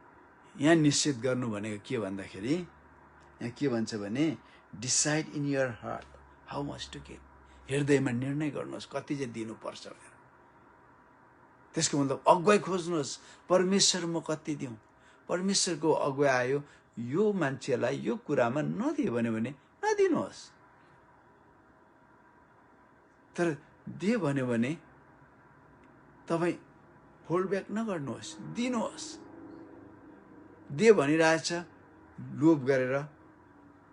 यहाँ निश्चित गर्नु भनेको के भन्दाखेरि, यहाँ के भन्छ भने decide in your heart how much to give. हृदयमा निर्णय गर्नुहोस् कति चाहिँ दिनुपर्छ भनेर। त्यसको मतलब अगुवाई खोज्नुहोस्, परमेश्वर म कति दिउँ। परमेश्वरको अगुवाई आयो, यो मान्छेलाई यो कुरामा नदियो भने नदिनुहोस्, तर दियो भने तपाईँ होल्ड ब्याक नगर्नुहोस्, दिनुहोस्। दियो भनिरहेछ, लोभ गरेर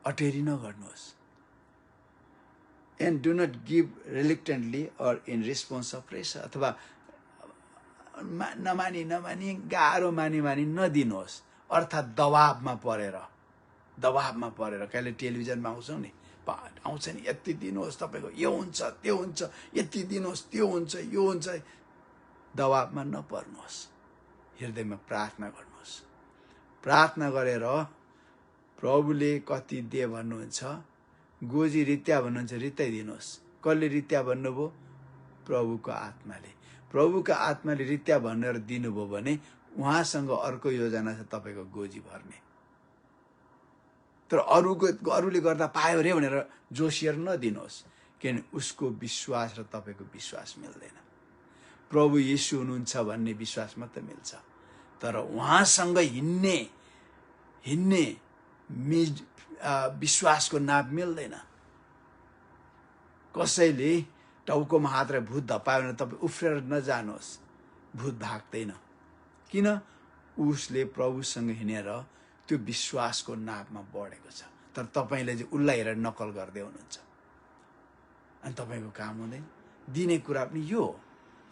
अटेरी नगर्नुहोस्। And do not give reluctantly or in response of pressure. अथवा नमानी गाह्रो मानी नदिनुहोस्, अर्थात् दबावमा परेर कहिले टेलिभिजनमा आउँछौ नि, आउँछ नि, यति दिनुहोस्, तपाईँको यो हुन्छ त्यो हुन्छ, यति दिनुहोस् त्यो हुन्छ यो हुन्छ। दबावमा नपर्नुहोस्, हृदयमा प्रार्थना गर्नुहोस्। प्रार्थना गरेर प्रभुले कति दे भन्नुहुन्छ, गोजी रित्या भन्नुहुन्छ, रित्याइदिनुहोस्। कसले रित्या भन्नुभयो? प्रभुको आत्माले। प्रभुको आत्माले रित्या भनेर दिनुभयो भने उहाँसँग अर्को योजना छ तपाईको गोजी भर्ने। तर अरूले गर्दा पायो रे भनेर जोसिएर नदिनुहोस्, किनभने उसको विश्वास र तपाईको विश्वास मिल्दैन। प्रभु येशू हुनुहुन्छ भन्ने विश्वास मात्र मिल्छ, तर उहाँसँग हिँड्ने विश्वासको नाप मिल्दैन। कसैले टाउकोमा हात र भूत धपायो भने तपाईँ उफ्रेर नजानुहोस्, भूत भाग्दैन। किन? उसले प्रभुसँग हिँडेर त्यो विश्वासको नापमा बढेको छ, तर तपाईले चाहिँ उसलाई हेरेर नकल गर्दै हुनुहुन्छ, अनि तपाईको काम हुँदैन। दिने कुरा पनि यो हो,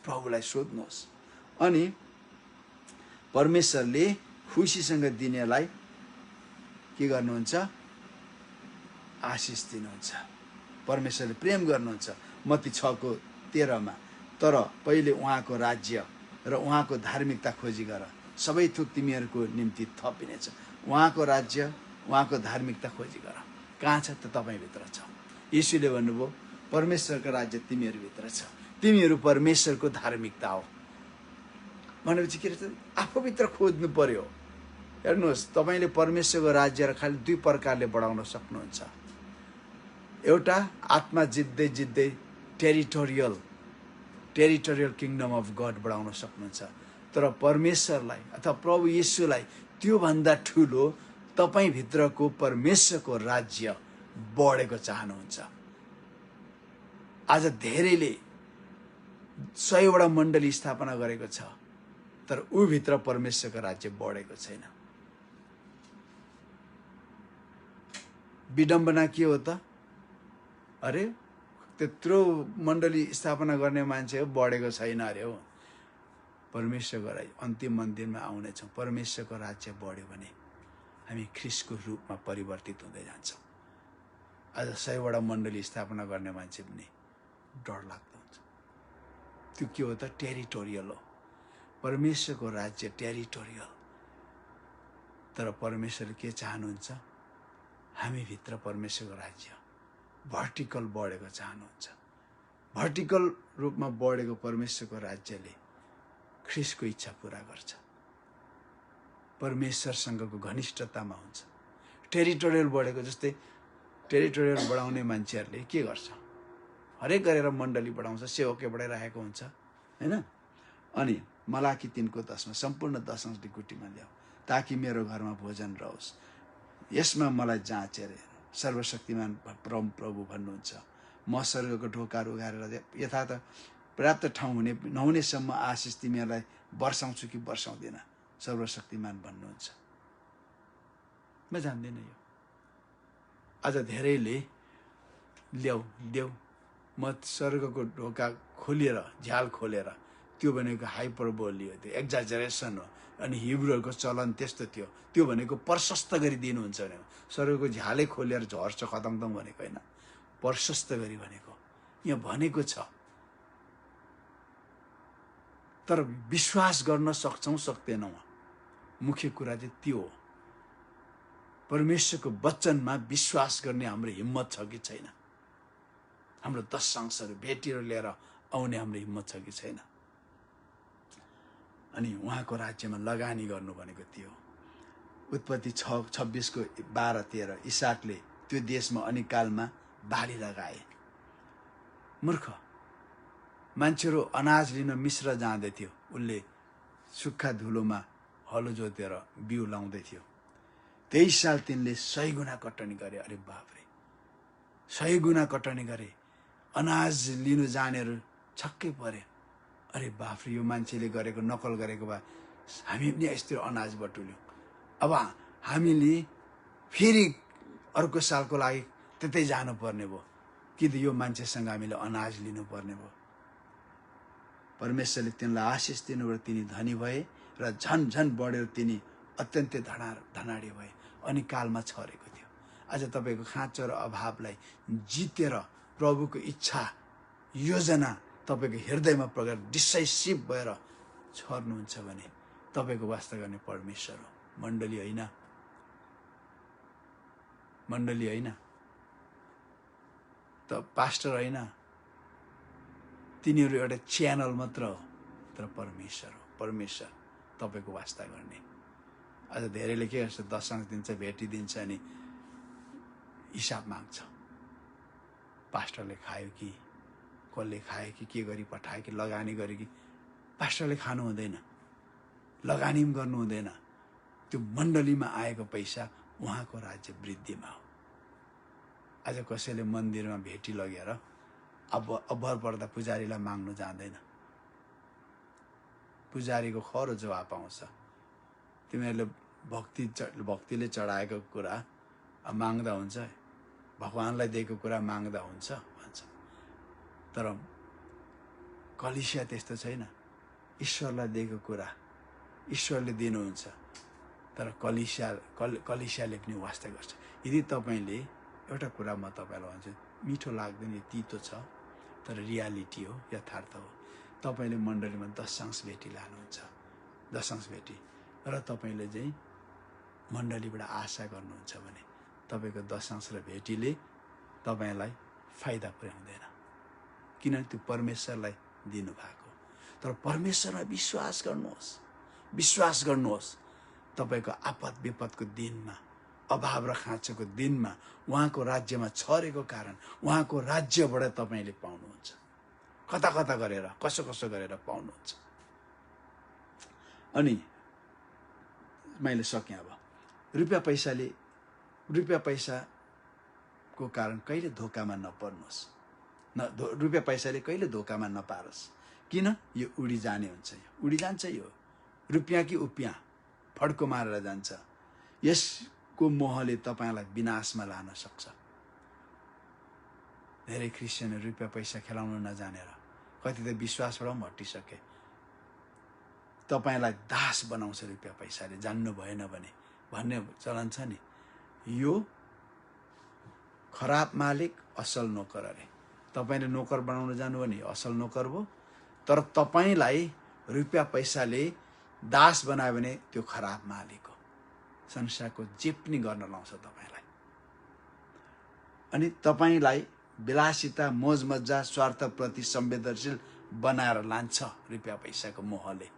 प्रभुलाई सोध्नुहोस्। अनि परमेश्वरले खुसीसँग दिनेलाई के गर्नुहुन्छ? आशिष दिनुहुन्छ। परमेश्वरले प्रेम गर्नुहुन्छ। मत्ती 6:13 मा तर पहिले उहाँको राज्य र उहाँको धार्मिकता खोजी गर, सबै थोक तिमीहरूको निम्ति थपिनेछ। उहाँको राज्य, उहाँको धार्मिकता खोजी गर। कहाँ छ त? तपाईभित्र छ। येशूले भन्नुभयो परमेश्वरको राज्य तिमीहरूभित्र छ, तिमीहरू परमेश्वरको धार्मिकता हो भनेपछि के रहेछ? आफूभित्र खोज्नु पर्यो। हेर्नुहोस्, तपाईले परमेश्वरको राज्य खालि 2 प्रकारले बढाउन सक्नुहुन्छ। एउटा आत्मा जित्दै टेरिटोरियल किङडम अफ गड बढाउन सक्नुहुन्छ। तर परमेश्वरलाई अथवा प्रभु येशूलाई त्योभन्दा ठुलो तपाईभित्रको परमेश्वरको राज्य बढेको चाहनुहुन्छ। आज धेरैले 100वटा मण्डली स्थापना गरेको छ, तर ऊ भित्र परमेश्वरको राज्य बढेको छैन। विडम्बना के हो त? अरे त्यत्रो मण्डली स्थापना गर्ने मान्छे बढेको छैन अरे हो। परमेश्वरको राज्य अन्तिम दिनमा आउनेछौँ। परमेश्वरको राज्य बढ्यो भने हामी ख्रीष्टको रूपमा परिवर्तित हुँदै जान्छौँ। आज 100वटा मण्डली स्थापना गर्ने मान्छे पनि डर लाग्दो हुन्छ। त्यो के हो त? टेरिटोरियल हो। परमेश्वरको राज्य टेरिटोरियल। तर परमेश्वरले के चाहनुहुन्छ? हामी भित्र परमेश्वरको राज्य भर्टिकल बढेको चाहनुहुन्छ। भर्टिकल रूपमा बढेको परमेश्वरको राज्यले ख्रीष्टको इच्छा पूरा गर्छ, परमेश्वरसँगको घनिष्ठतामा हुन्छ। टेरिटोरियल बढेको जस्तै टेरिटोरियल बढाउने मान्छेहरूले के गर्छ? हरेक गरेर मण्डली बढाउँछ, सेवकै बढाइरहेको हुन्छ, हैन? अनि मलाकी 3:10 सम्पूर्ण दशांश ढिकुटीमा ल्याऊ ताकि मेरो घरमा भोजन रहोस्। यसमा मलाई जाँचेर सर्वशक्तिमान प्रभु भन्नुहुन्छ, म स्वर्गको ढोकाहरू उघारेर यथार्थ पर्याप्त ठाउँ हुने नहुनेसम्म आशिष तिमीहरूलाई वर्षाउँछु कि वर्षाउँदिन, सर्वशक्तिमान भन्नुहुन्छ। म जान्दिनँ यो। आज धेरैले देऊ म स्वर्गको ढोका खोलेर झ्याल खोलेर, त्यो भनेको हाइपरबोली हो, त्यो एक्जाजरेसन हो। अनि हिब्रूहरूको चलन त्यस्तो थियो, त्यो भनेको प्रशस्त गरी दिनुहुन्छ भने स्वर्गको झ्यालै खोलेर झर्छ खतमदम भनेको होइन, प्रशस्त गरी भनेको यहाँ भनेको छ। तर विश्वास गर्न सक्छौँ सक्दैनौँ, मुख्य कुरा चाहिँ त्यो हो। परमेश्वरको वचनमा विश्वास गर्ने हाम्रो हिम्मत छ कि छैन? हाम्रो दशांशहरू भेटीहरू लिएर आउने हाम्रो हिम्मत छ कि छैन? अनि उहाँको राज्यमा लगानी गर्नु भनेको त्यो। उत्पत्ति 26:12-13 इसाकले त्यो देशमा अनिकालमा बाली लगाए। मूर्ख मान्छेहरू अनाज लिन मिस्र जाँदै थियो, उसले सुक्खा धुलोमा हलो जोतेर बिउ लाउँदै थियो। 23 साल तिनले 100 गुणा कटनी गरे। अरे बापरे, 100 गुणा कटनी गरे। अनाज लिनु जानेहरू छक्कै परे। अरे बाफरे, यो मान्छेले गरेको नकल गरेको भए हामी पनि यस्तो अनाज बटुल्यौँ। अब हामीले फेरि अर्को सालको लागि त्यतै जानुपर्ने भयो कि यो मान्छेसँग हामीले अनाज लिनुपर्ने भयो। परमेश्वरले तिनलाई आशिष दिनुभयो, तिनी धनी भए र झन झन बढेर तिनी अत्यन्तै धनाढ्य भए। अनि कालमा छरेको थियो। आज तपाईँको खाँचो र अभावलाई जितेर प्रभुको इच्छा योजना तपाईँको हृदयमा प्रकार डिसाइसिभ भएर छर्नुहुन्छ भने तपाईँको वास्ता गर्ने परमेश्वर हो, मण्डली होइन। मण्डली होइन त पास्टर होइन, तिनीहरू एउटा च्यानल मात्र हो, तर परमेश्वर हो। परमेश्वर तपाईँको वास्ता गर्ने। आज धेरैले के गर्छ, दशांश दिन्छ, भेटिदिन्छ, अनि हिसाब माग्छ। पास्टरले खायो कि कसले खायो कि के गरी पठायो कि लगानी गर्यो कि? पास्टरले खानु हुँदैन, लगानी पनि गर्नु हुँदैन। त्यो मण्डलीमा आएको पैसा उहाँको राज्य वृद्धिमा हो। आज कसैले मन्दिरमा भेटी लगेर अब्बर पर्दा पुजारीलाई माग्नु जाँदैन। पुजारीको खरो जवाब आउँछ, तिमीहरूले भक्तिले चढाएको कुरा माग्दा हुन्छ, भगवानलाई दिएको कुरा माग्दा हुन्छ भन्छ। तर कलिसिया त्यस्तो छैन। ईश्वरलाई दिएको कुरा ईश्वरले दिनुहुन्छ, तर कलिसियाले पनि वास्ता गर्छ। यदि तपाईँले एउटा कुरा म तपाईँलाई भन्छु, मिठो लाग्दैन, यो तितो छ, तर रियालिटी हो, यथार्थ हो। तपाईँले मण्डलीमा दशांश भेटी लानुहुन्छ, दशांश भेटी, र तपाईँले चाहिँ मण्डलीबाट आशा गर्नुहुन्छ भने तपाईँको दशांश र भेटीले तपाईँलाई फाइदा पुर्याउँदैन, किनभने त्यो परमेश्वरलाई दिनुभएको। तर परमेश्वरमा विश्वास गर्नुहोस्, विश्वास गर्नुहोस्। तपाईँको आपद विपदको दिनमा, अभाव र खाँचोको दिनमा उहाँको राज्यमा छरेको कारण उहाँको राज्यबाट तपाईँले पाउनुहुन्छ। कता कता गरेर, कसो कसो गरेर पाउनुहुन्छ। अनि मैले सकेँ। अब रुपियाँ पैसाको कारण कहिले धोकामा नपर्नुहोस्, रुपियाँ पैसाले कहिले धोकामा नपारोस्। किन? यो उडी जाने हुन्छ, यो उडी जान्छ। यो रुपियाँ कि उपियाँ फड्को मारेर जान्छ। यसको मोहले तपाईँलाई विनाशमा लान सक्छ। धेरै क्रिस्चियनहरू रुपियाँ पैसा खेलाउन नजानेर कति त विश्वासबाट पनि हटिसके। तपाईँलाई दास बनाउँछ रुपियाँ पैसाले, जान्नु भएन भने भन्ने चलन छ नि। यो खराब मालिक, असल नोकर अरे। तपाईँले नोकर बनाउन जानु भने असल नोकर भयो, तर तपाईँलाई रुपियाँ पैसाले दास बनायो भने त्यो खराब मालिक हो। संसारको जे पनि गर्न लाउँछ तपाईँलाई। अनि तपाईँलाई विलासिता, मोजमज्जा, स्वार्थप्रति संवेदनशील बनाएर लान्छ रुपियाँ पैसाको मोहले।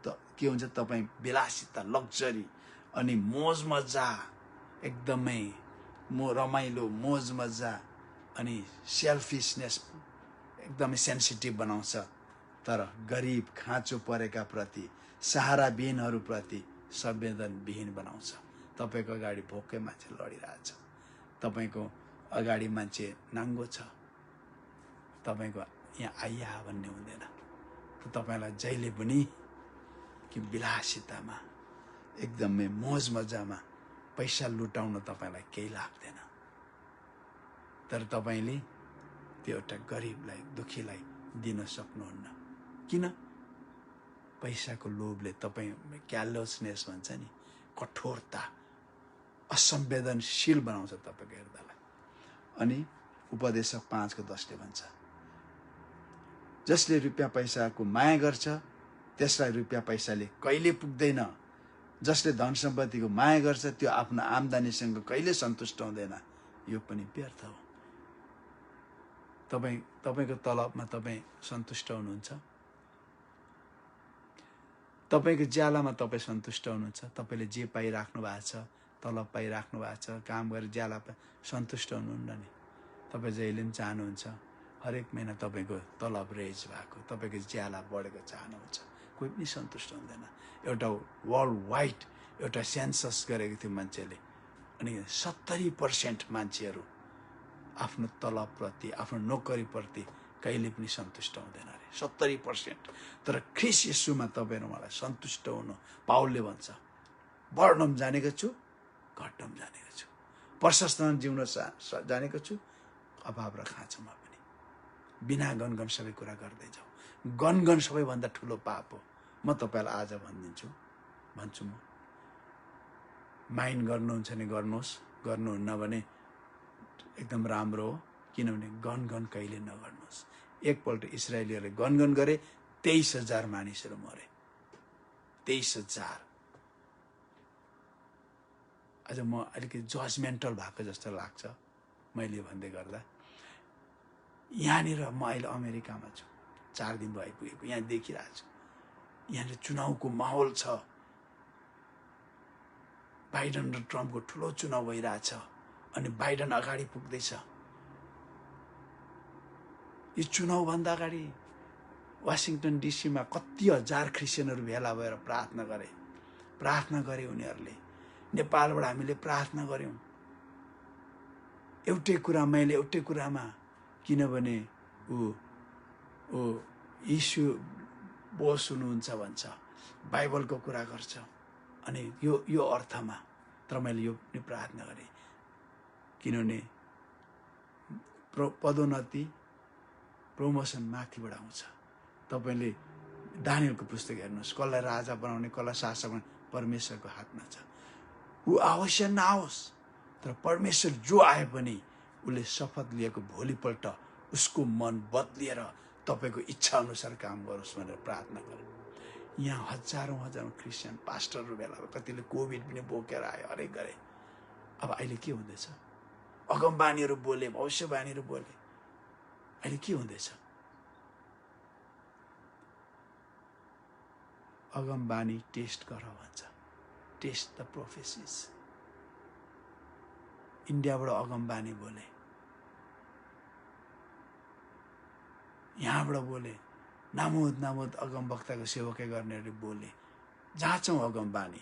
त के हुन्छ, तपाईँ विलासिता, लग्जरी अनि मोजमज्जा, एकदमै रमाइलो मोजमज्जा अनि सेल्फिसनेस एकदमै सेन्सिटिभ बनाउँछ। तर गरिब, खाँचो परेका प्रति, सहाराविहीनहरू प्रति संवेदनविहीन बनाउँछ। तपाईँको अगाडि भोकै मान्छे लडिरहेछ, तपाईँको अगाडि मान्छे नाङ्गो छ, तपाईँको यहाँ आइया भन्ने हुँदैन। तपाईँलाई जहिले पनि कि विलासितामा एकदमै मोज मजामा पैसा लुटाउन तपाईँलाई केही लाग्दैन, तर तपाईँले त्यो एउटा गरिबलाई दुखीलाई दिन सक्नुहुन्न। किन? पैसाको लोभले तपाईँ क्यालोसनेस भन्छ नि, कठोरता, असंवेदनशील बनाउँछ तपाईँको हृदयलाई। अनि उपदेशक 5:10 भन्छ, जसले रुपियाँ पैसाको माया गर्छ त्यसलाई रुपियाँ पैसाले कहिले पुग्दैन। जसले धन सम्पत्तिको माया गर्छ त्यो आफ्नो आम्दानीसँग कहिले सन्तुष्ट हुँदैन। यो पनि व्यर्थ हो। तपाईँको तलबमा तपाईँ सन्तुष्ट हुनुहुन्छ? तपाईँको ज्यालामा तपाईँ सन्तुष्ट हुनुहुन्छ? तपाईँले जे पाइराख्नु भएको छ, तलब पाइराख्नु भएको छ, काम गरेर ज्याला सन्तुष्ट हुनुहुन्न नि? तपाईँ जहिले पनि चाहनुहुन्छ हरेक महिना तपाईँको तलब रेज भएको, तपाईँको ज्याला बढेको चाहनुहुन्छ। कोही पनि सन्तुष्ट हुँदैन। एउटा वर्ल्ड वाइड एउटा सेन्सस गरेको थियो मान्छेले, अनि 70% मान्छेहरू आफ्नो तलबप्रति, आफ्नो नोकरीप्रति कहिले पनि सन्तुष्ट हुँदैन अरे, 70%। तर ख्रीष्ट येशूमा तपाईँ र मलाई सन्तुष्ट हुनु, पाउलले भन्छ, बढ्न पनि जानेको छु, घट्न पनि जानेको छु, प्रशस्त जिउन जानेको छु, अभाव र खाँचोमा पनि। बिना गनगन सबै कुरा गर्दै जाऊ। गनगन सबैभन्दा ठुलो पाप हो। म तपाईँलाई आज भन्छु म, माइन्ड गर्नुहुन्छ भने गर्नुहोस्, गर्नुहुन्न भने एकदम राम्रो हो। किनभने गनगन कहिले नगर्नुहोस्। एकपल्ट इस्राएलीहरूले गनगन गरे, 23,000 मानिसहरू मरे। 23,000। आज म अलिकति जजमेन्टल भएको जस्तो लाग्छ मैले भन्दै गर्दा। यहाँनिर म अहिले अमेरिकामा छु, 4 दिन भयो आइपुगेको। यहाँ देखिरहेको छु, यहाँनिर चुनावको माहौल छ। बाइडन र ट्रम्पको ठुलो चुनाव भइरहेछ, अनि बाइडन अगाडि पुग्दैछ। यो चुनावभन्दा अगाडि वासिङटन डिसीमा कति हजार क्रिस्चियनहरू भेला भएर प्रार्थना गरे उनीहरूले। नेपालबाट हामीले प्रार्थना गऱ्यौँ एउटै कुरामा, किनभने ऊ यीशु बोस हुनुहुन्छ भन्छ, बाइबलको कुरा गर्छ, अनि यो अर्थमा। तर मैले यो पनि प्रार्थना गरेँ, किनभने पदोन्नति, प्रमोसन माथिबाट आउँछ। तपाईँले दानियलको पुस्तक हेर्नुहोस्, कसलाई राजा बनाउने, कसलाई शासक बनाउने परमेश्वरको हातमा छ। ऊ आओस् या नआओस्, तर परमेश्वर जो आए पनि उसले शपथ लिएको भोलिपल्ट उसको मन बदलिएर तपाईँको इच्छा अनुसार काम गरोस् भनेर प्रार्थना गरे। यहाँ हजारौँ क्रिस्चियन पास्टरहरू भेला भयो, कतिले कोभिड पनि बोकेर आयो, हरेक गरे। अब अहिले के हुँदैछ? अगमबानीहरू बोले, भविष्यवाणीहरू बोले, अहिले के हुँदैछ? अगमबानी टेस्ट गर भन्छ, टेस्ट द प्रोफेसिस। इन्डियाबाट अगमबानी बोले, यहाँबाट बोले, नामुद अगमवक्ताको सेवकै गर्नेहरूले बोले। जाँचौँ अगमबानी।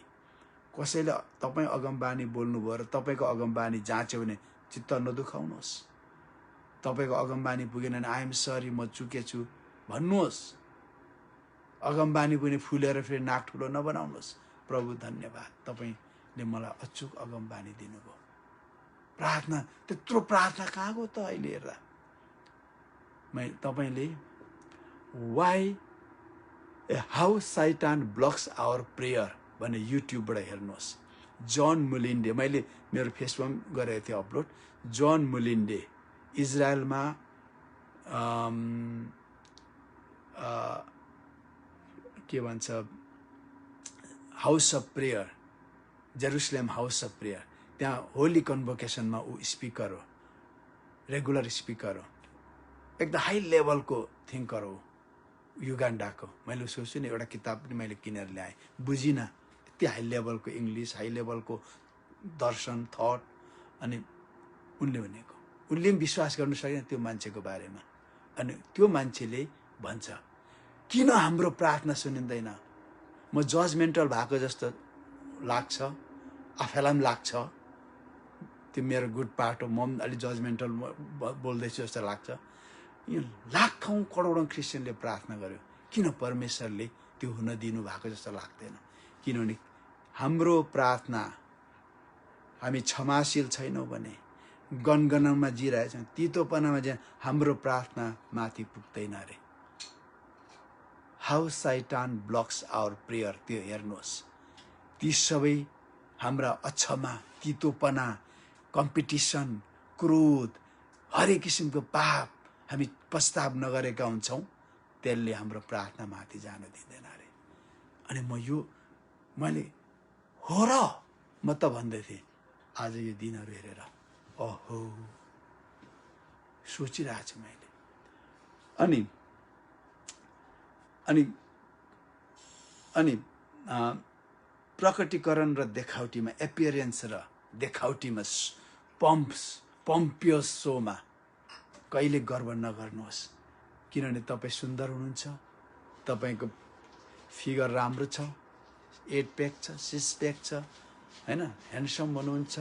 कसैले तपाईँ अगमबानी बोल्नुभयो र तपाईँको अगमबानी जाँच्यो भने चित्त नदुखाउनुहोस्। तपाईँको अगमबानी पुगेन भने आइएम सरी, म चुकेछु भन्नुहोस्। अगमबानी पनि फुलेर फेरि नाक ठुलो नबनाउनुहोस्। प्रभु धन्यवाद, तपाईँले मलाई अचुक अगमबानी दिनुभयो। प्रार्थना, त्यत्रो प्रार्थना कहाँ गयो त अहिले हेर्दा? तपाईँले हाउ साइटान ब्लक्स आवर प्रेयर भन्ने युट्युबबाट हेर्नुहोस्। जन मुलिन्डे, मैले मेरो फेसबुकमा गरेको थिएँ अपलोड। जन मुलिन्डे इजरायलमा के भन्छ, house of prayer, Jerusalem house of prayer, त्यहाँ होली कन्भोकेसनमा ऊ स्पिकर हो, रेगुलर स्पिकर हो, एकदम हाई लेभलको थिङ्कर हो, युगान्डाको। मैले सोच्छु नि, एउटा किताब पनि मैले किनेर ल्याएँ, बुझिनँ। यति हाई लेभलको इङ्ग्लिस, हाई लेभलको दर्शन, थट। अनि उनले भनेको, उनले पनि विश्वास गर्नु सकेन त्यो मान्छेको बारेमा। अनि त्यो मान्छेले भन्छ, किन हाम्रो प्रार्थना सुनिँदैन? म जजमेन्टल भएको जस्तो लाग्छ, आफैलाई पनि लाग्छ त्यो मेरो गुड पार्ट हो, म पनि अलि जजमेन्टल बोल्दैछु जस्तो लाग्छ। यो लाखौँ करोडौँ क्रिस्चियनले प्रार्थना गर्यो, किन परमेश्वरले त्यो हुन दिनु भएको जस्तो लाग्दैन? किनभने हाम्रो प्रार्थना, हामी क्षमाशील छैनौँ भने, गनगनमा जिरहेछौँ, तितोपनामा चाहिँ हाम्रो प्रार्थना माथि पुग्दैन अरे। हाउ सैतान ब्लक्स आवर प्रेयर, त्यो हेर्नुहोस्। ती सबै हाम्रा अक्षमा, तितोपना, कम्पिटिसन, क्रोध, हरेक किसिमको पाप हामी पस्ताव नगरेका हुन्छौँ, त्यसले हाम्रो प्रार्थना माथि जान दिँदैन अरे। अनि मैले हो र म त भन्दै थिएँ आज यो दिनहरू हेरेर, ओहो सोचिरहेको छु मैले। अनि प्रकटीकरण र देखावटीमा, एपियरेन्स र देखावटीमा, पम्पियस सोमा कहिले गर्व नगर्नुहोस्, किनभने तपाईँ सुन्दर हुनुहुन्छ, तपाईँको फिगर राम्रो छ, 8 प्याक छ, 6 प्याक छ, हैन, ह्यान्डसम हुनुहुन्छ,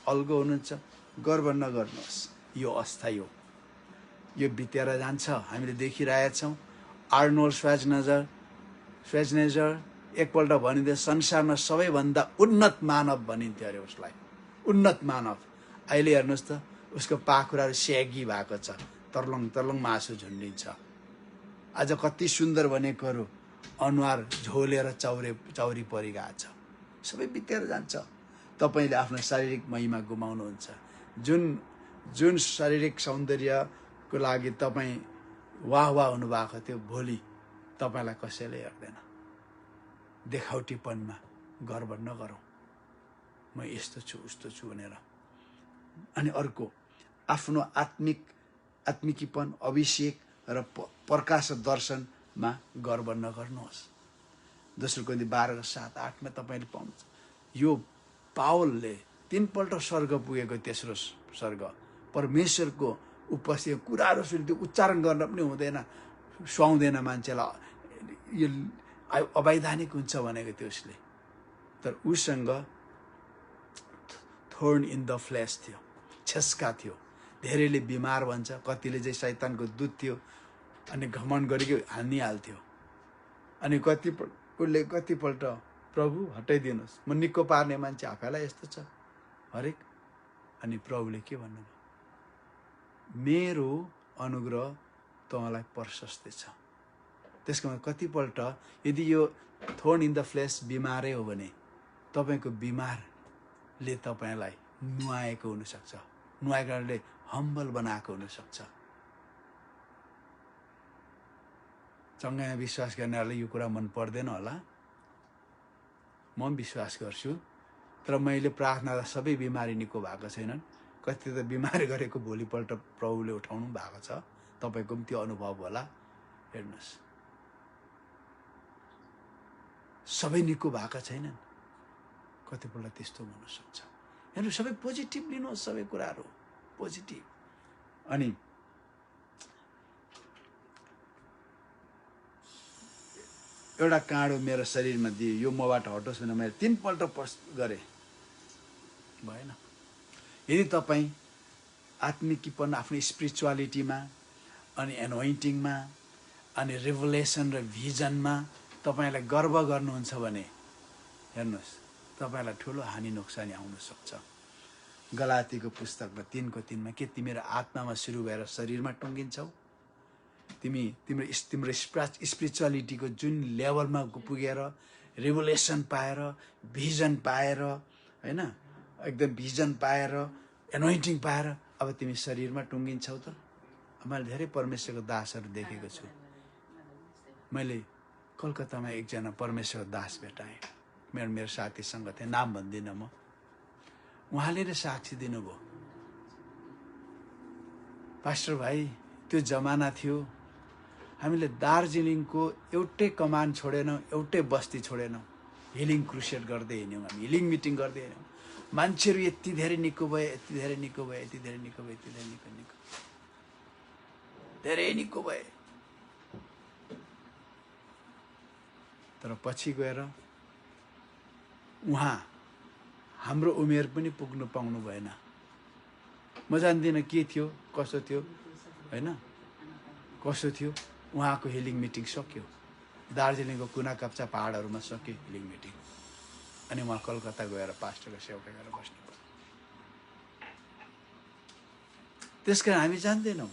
अल्गो हुनुहुन्छ, गर्व नगर्नुहोस्। यो अस्थायी हो, यो बितेर जान्छ, हामीले देखिरहेछौँ। आर्नोल्ड श्वार्जनेगर एकपल्ट भनिदियो संसारमा सबैभन्दा उन्नत मानव भनिन्थ्यो अरे उसलाई, उन्नत मानव। अहिले हेर्नुहोस् त उसको पाखुराहरू स्यागी भएको छ, तर्लङ तर्लङ मासु झुन्डिन्छ। आज कति सुन्दर भनेकोहरू अनुहार झोलेर चौरी परिरहेको छ। सबै बितेर जान्छ। तपाईँले आफ्नो शारीरिक महिमा गुमाउनुहुन्छ। जुन शारीरिक सौन्दर्यको लागि तपाईँ वाह हुनुभएको थियो, भोलि तपाईँलाई कसैले हेर्दैन। देखावटीपनमा गर्व नगरौँ, म यस्तो छु उस्तो छु भनेर। अनि अर्को, आफ्नो आत्मिकीपन, अभिषेक र प्रकाश दर्शनमा गर्व नगर्नुहोस्। दोस्रो कोरिन्थी 12:7-8मा तपाईँले पाउनुहुन्छ। यो पावलले 3 पल्ट स्वर्ग पुगेको, तेस्रो स्वर्ग, परमेश्वरको उपस्थिति कुराहरू सुन्थ्यो, उच्चारण गर्न पनि हुँदैन, सुहाउँदैन मान्छेलाई, यो अवैधानिक हुन्छ भनेको थियो उसले। तर उसँग थोर्न इन द फ्लेस थियो, छेस्का थियो। धेरैले बिमार भन्छ, कतिले चाहिँ शैतानको दूत थियो, अनि घमण्ड गरेको हानिहाल्थ्यो। अनि कतिपल्ट प्रभु हटाइदिनुहोस्, म निको पार्ने मान्छे आफैलाई यस्तो छ हरेक। अनि प्रभुले के भन्नुभयो? मेरो अनुग्रह तँलाई प्रशस्त छ। त्यसको मतलब कतिपल्ट यदि यो थोर्न इन द फ्लेस बिमारै हो भने तपाईँको बिमारले तपाईँलाई नुहाएको हुनसक्छ, नुहाएकोले हम्बल बनाएको हुनसक्छ। चङ्गाइमा विश्वास गर्नेहरूलाई यो कुरा मन पर्दैन होला, म पनि विश्वास गर्छु। तर मैले प्रार्थना सबै बिमारी निको भएको छैनन्। कति त बिमारी गरेको भोलिपल्ट प्रभुले उठाउनु भएको छ। तपाईँको पनि त्यो अनुभव होला। हेर्नुहोस्, सबै निको भएका छैनन्, कतिपल्ट त्यस्तो हुनसक्छ। हेर्नु, सबै पोजिटिभ लिनुहोस्, सबै कुराहरू पोजिटिभ। अनि एउटा काँडो मेरो शरीरमा दियो, यो मबाट हटोस् भनेर मैले 3 पल्ट गरेँ, भएन। यदि तपाईँ आत्मिकीपन, आफ्नो स्पिरिचुअलिटीमा, अनि एनोइन्टिङमा, अनि रेभलेसन र भिजनमा तपाईँलाई गर्व गर्नुहुन्छ भने हेर्नुहोस्, तपाईँलाई ठुलो हानि नोक्सानी आउन सक्छ। गलातीको पुस्तकमा 3:3मा के तिमीहरू आत्मामा सुरु भएर शरीरमा टुङ्गिन्छौ? तिम्रो स्पिरिचुअलिटीको जुन लेभलमा पुगेर, रेभलेसन पाएर, भिजन पाएर, हैन, एकदम भिजन पाएर, एनोइन्टिङ पाएर अब तिमी शरीरमा टुङ्गिन्छौ त? मैले धेरै परमेश्वरको दासहरू देखेको छु। मैले कलकत्तामा एकजना परमेश्वरको दास भेटाएँ, मेरो साथीसँग थिएँ, नाम भन्दिनँ म। उहाँले नै साक्षी दिनुभयो, पास्टर भाइ, त्यो जमाना थियो, हामीले दार्जिलिङको एउटै कमान छोडेनौँ, एउटै बस्ती छोडेनौँ, हिलिङ क्रुसेड गर्दै हिँड्यौँ, हामी हिलिङ मिटिङ गर्दै हिँड्यौँ। मान्छेहरू यति धेरै निको भए, यति धेरै निको भए, यति धेरै निको भए, यति धेरै निको धेरै निको भए। तर पछि गएर उहाँ हाम्रो उमेर पनि पुग्नु पाउनु भएन। म जान्दिनँ के थियो, कसो थियो, होइन, कसो थियो। उहाँको हिलिङ मिटिङ सक्यो, दार्जिलिङको कुना काप्चा पहाडहरूमा सक्यो हिलिङ मिटिङ, अनि उहाँ कलकत्ता गएर पास्टरको सेवा गरेर बस्नु पर्यो। त्यसकारण हामी जान्दैनौँ,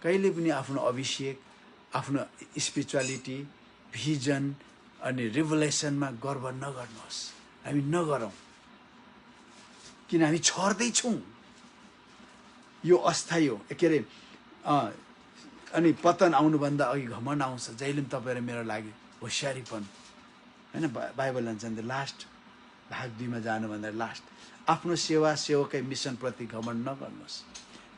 कहिले पनि आफ्नो अभिषेक, आफ्नो स्पिरिचुअलिटी, भिजन अनि रिभलेसनमा गर्व नगर्नुहोस्। हामी नगरौँ, किन हामी छर्दैछौँ। यो अस्थायी हो, के अरे अनि पतन आउनुभन्दा अघि घमण्ड आउँछ। जहिले पनि तपाईँ र मेरो लागि होसियारीपन, होइन। बाइबल भन्छ नि लास्ट भाग 2 मा जानुभन्दा लास्ट आफ्नो सेवाकै मिसनप्रति घमण्ड नगर्नुहोस्।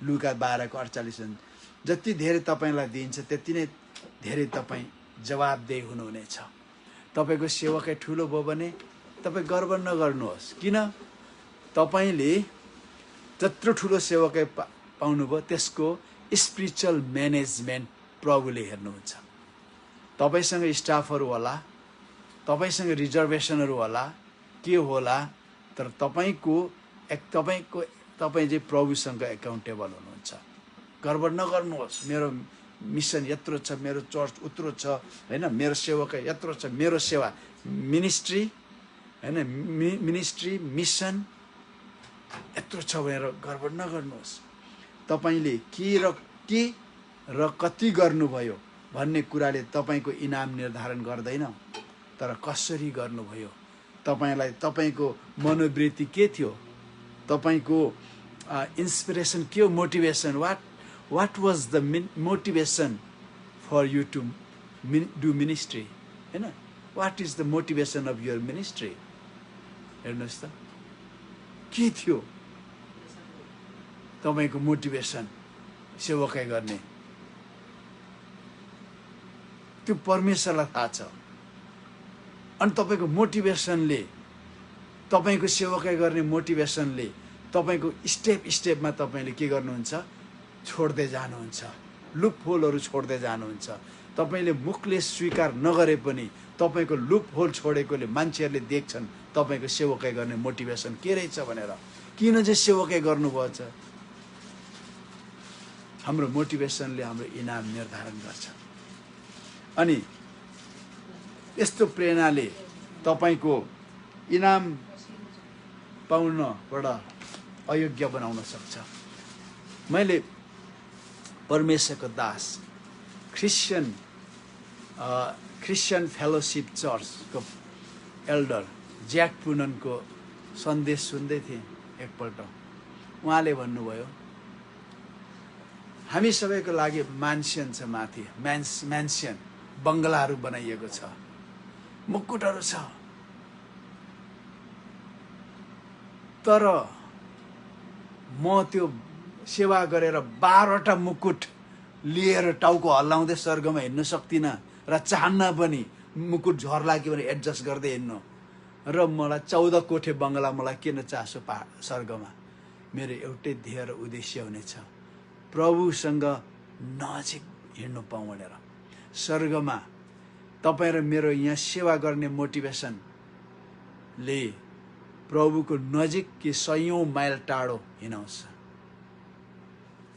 लुका 12:48 जति धेरै तपाईँलाई दिइन्छ त्यति नै धेरै तपाईँ जवाबदेही हुनुहुनेछ। तपाईँको सेवाकै ठुलो भयो भने तपाईँ गर्व नगर्नुहोस्। किन? तपाईँले जत्रो ठुलो सेवाकै पाउनुभयो त्यसको स्पिरिचुअल म्यानेजमेन्ट प्रभुले हेर्नुहुन्छ। तपाईँसँग स्टाफहरू होला, तपाईँसँग रिजर्भेसनहरू होला, के होला, तर तपाईँ चाहिँ प्रभुसँग एकाउन्टेबल हुनुहुन्छ। गर्व नगर्नुहोस् मेरो मिसन यत्रो छ, मेरो चर्च उत्रो छ, होइन, मेरो सेवाकै यत्रो छ, मेरो सेवा मिनिस्ट्री, होइन, मिनिस्ट्री मिसन यत्रो छ भनेर गर्व नगर्नुहोस्। तपाईँले के र कति गर्नुभयो भन्ने कुराले तपाईँको इनाम निर्धारण गर्दैन, तर कसरी गर्नुभयो, तपाईँलाई तपाईँको मनोवृत्ति के थियो, तपाईँको इन्सपिरेसन के हो, motivation, what was the motivation for you to do ministry, होइन। What is the motivation of your ministry? हेर्नुहोस् त के थियो तपाईँको मोटिभेसन सेवाकै गर्ने। त्यो परमेश्वरलाई थाहा छ। अनि तपाईँको मोटिभेसनले, तपाईँको सेवाकै गर्ने मोटिभेसनले तपाईँको स्टेपमा तपाईँले के गर्नुहुन्छ? छोड्दै जानुहुन्छ, लुप होलहरू छोड्दै जानुहुन्छ। तपाईँले मुखले स्वीकार नगरे पनि तपाईँको लुप होल छोडेकोले मान्छेहरूले देख्छन् तपाईँको सेवाकै गर्ने मोटिभेसन के रहेछ भनेर। किन चाहिँ सेवाकै गर्नुभएको छ? हाम्रो मोटिभेसनले हाम्रो इनाम निर्धारण गर्छ। अनि यस्तो प्रेरणाले तपाईँको इनाम पाउनबाट अयोग्य बनाउन सक्छ। मैले परमेश्वरको दास क्रिस्चियन फेलोशिप चर्चको एल्डर ज्याक पुननको सन्देश सुन्दै थिएँ एकपल्ट। उहाँले भन्नुभयो हामी सबैको लागि मान्सन छ, माथि म्यान्सन बङ्गलाहरू बनाइएको छ, मुकुटहरू छ, तर म त्यो सेवा गरेर 12वटा मुकुट लिएर टाउको हल्लाउँदै स्वर्गमा हिँड्नु सक्दिनँ र चाहन्न पनि मुकुट झर्ला कि भने एडजस्ट गर्दै हिँड्नु। र मलाई 14 कोठे बङ्गला मलाई किन चासो स्वर्गमा? मेरो एउटै ध्येय र उद्देश्य हुनेछ, प्रभुसँग नजिक हिँड्नु पाऊँ भनेर। स्वर्गमा तपाईँ र मेरो यहाँ सेवा गर्ने मोटिभेसनले प्रभुको नजिक कि 100औं माइल टाढो हिँडाउँछ।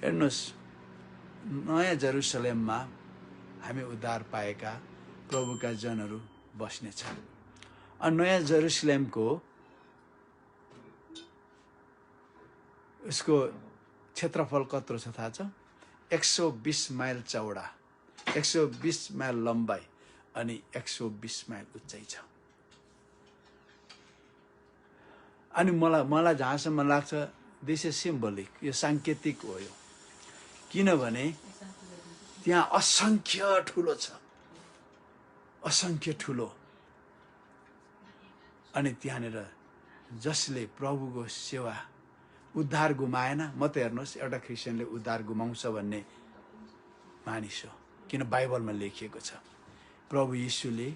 हेर्नुहोस्, नयाँ जेरुसलेममा हामी उद्धार पाएका प्रभुका जनहरू बस्नेछन्। अनि नयाँ जेरुसलेमको उसको क्षेत्रफल कत्रो छ थाहा छ? 120 माइल चौडा, 120 माइल लम्बाइ अनि 120 माइल उचाइ छ। अनि मलाई जहाँसम्म लाग्छ दिस इज सिम्बोलिक, यो साङ्केतिक हो यो। किनभने त्यहाँ असङ्ख्य ठुलो छ, असङ्ख्य ठुलो। अनि त्यहाँनिर जसले प्रभुको सेवा उद्धार गुमाएन, म त हेर्नुहोस् एउटा क्रिस्चियनले उद्धार गुमाउँछ भन्ने मानिस हो, किन बाइबलमा लेखिएको छ प्रभु यीशुले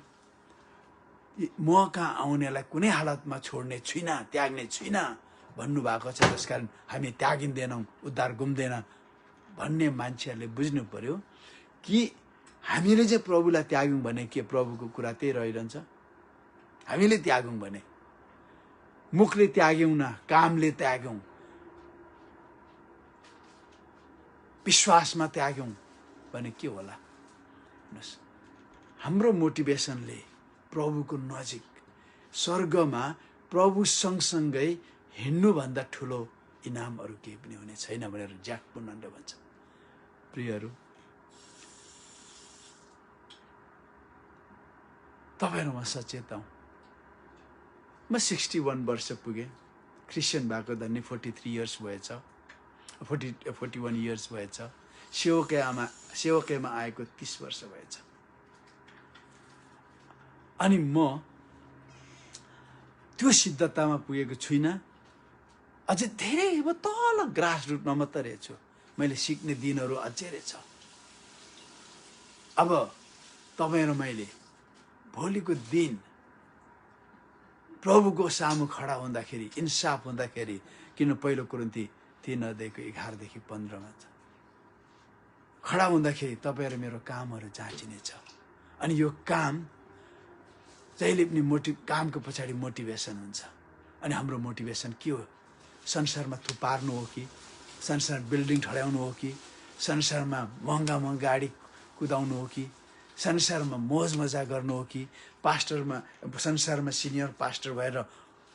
म कहाँ आउनेलाई कुनै हालतमा छोड्ने छुइनँ, त्याग्ने छुइनँ भन्नुभएको छ। त्यसकारण हामी त्यागिँदैनौँ, उद्धार गुम्दैन भन्ने मान्छेहरूले बुझ्नु पर्यो कि हामीले चाहिँ प्रभुलाई त्याग्यौँ भने के प्रभुको कुरा त्यही रहिरहन्छ? हामीले त्यागौँ भने मुखले त्याग्यौँ न, कामले त्याग्यौँ, विश्वासमा त्याग्यौँ भने के होला? हाम्रो मोटिभेसनले प्रभुको नजिक स्वर्गमा प्रभु सँगसँगै हिँड्नुभन्दा ठुलो इनामहरू केही पनि हुने छैन भनेर ज्याक पुनन्डले भन्छ। प्रियहरू, तपाईँहरूमा सचेत हौँ। म 61 वर्ष पुगेँ, क्रिस्चियन भएको धन्य 43 इयर्स भएछ, 41 इयर्स भएछ। सेवकैमा आएको 30 वर्ष भएछ। अनि म त्यो सिद्धतामा पुगेको छुइनँ। अझै धेरै म तल ग्रास रुटमा मात्रै रहेछु। मैले सिक्ने दिनहरू अझै रहेछ। अब तपाईँ र मैले भोलिको दिन प्रभुको सामु खडा हुँदाखेरि, इन्साफ हुँदाखेरि, किन पहिलो कुरिन्ती 3:11-15 छ, खडा हुँदाखेरि तपाईँ र मेरो कामहरू जाँचिनेछ। अनि यो काम जहिले पनि कामको पछाडि मोटिभेसन हुन्छ। अनि हाम्रो मोटिभेसन के हो? संसारमा थुपार्नु हो कि, संसार बिल्डिङ ठड्याउनु हो कि, संसारमा महँगा गाडी कुदाउनु हो कि, संसारमा मोज मजा गर्नु हो कि, संसारमा सिनियर पास्टर भएर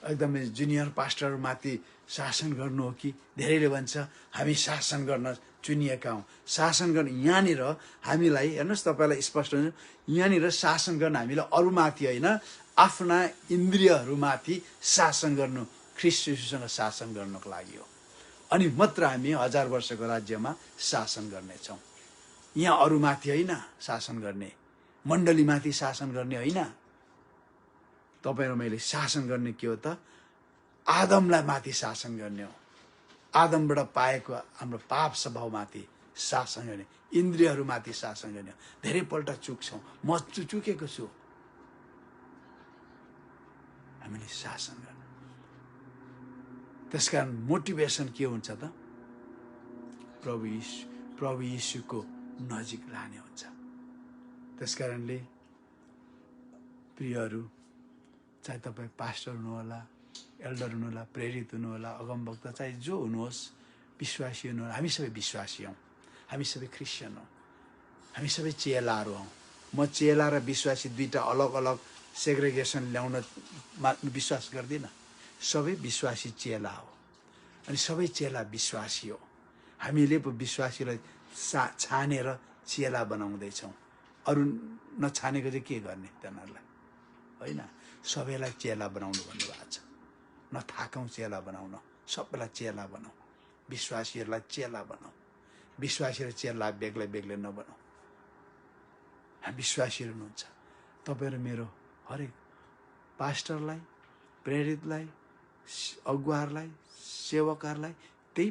एकदमै जुनियर पास्टरमाथि शासन गर्नु हो कि? धेरैले भन्छ हामी शासन गर्न चुनिएका हौँ। शासन गर्न यहाँनिर हामीलाई हेर्नुहोस्, तपाईँलाई स्पष्ट हुन्छ, यहाँनिर शासन गर्न हामीलाई अरूमाथि होइन, आफ्ना इन्द्रियहरूमाथि शासन गर्नु, ख्रीष्ट येशूसँग शासन गर्नको लागि हो। अनि मात्र हामी 1000 वर्षको राज्यमा शासन गर्नेछौँ। यहाँ अरूमाथि होइन शासन गर्ने, मण्डलीमाथि शासन गर्ने होइन। तपाईँ र मैले शासन गर्ने के हो त? आदमलाई माथि शासन गर्ने हो। आदमबाट पाएको हाम्रो पाप स्वभावमाथि शासन गर्ने, इन्द्रियहरूमाथि शासन गर्ने हो। धेरैपल्ट चुक्छौँ, म चुकेको छु। हामीले शासन गर्नु। त्यसकारण मोटिभेसन के हुन्छ त? प्रभु यीशुको नजिक लाने हुन्छ। त्यसकारणले प्रियहरू, चाहे तपाईँ पास्टर हुनुहोला, एल्डर हुनुहोला, प्रेरित हुनुहोला, अगमवक्ता, चाहे जो हुनुहोस्, विश्वासी हुनुहोला, हामी सबै विश्वासी हौँ, हामी सबै क्रिस्चियन हौँ, हामी सबै चेलाहरू हौँ। म चेला र विश्वासी दुईटा अलग अलग सेग्रिगेसन ल्याउन विश्वास गर्दिनँ। सबै विश्वासी चेला हो, अनि सबै चेला विश्वासी हो। हामीले पो विश्वासीलाई छानेर चेला बनाउँदैछौँ। अरू नछानेको चाहिँ के गर्ने तिनीहरूलाई? होइन, सबैलाई चेला बनाउनु भन्नुभएको छ। नथाकौँ चेला बनाउन, सबैलाई चेला बनाऊ, विश्वासीहरूलाई चेला बनाऊ। विश्वासी र चेला बेग्लै बेग्लै नबनाऊ। विश्वासीहरू हुनुहुन्छ। तपाईँ र मेरो हरेक पास्टरलाई, प्रेरितलाई, अगुवाहरूलाई, सेवकहरूलाई त्यही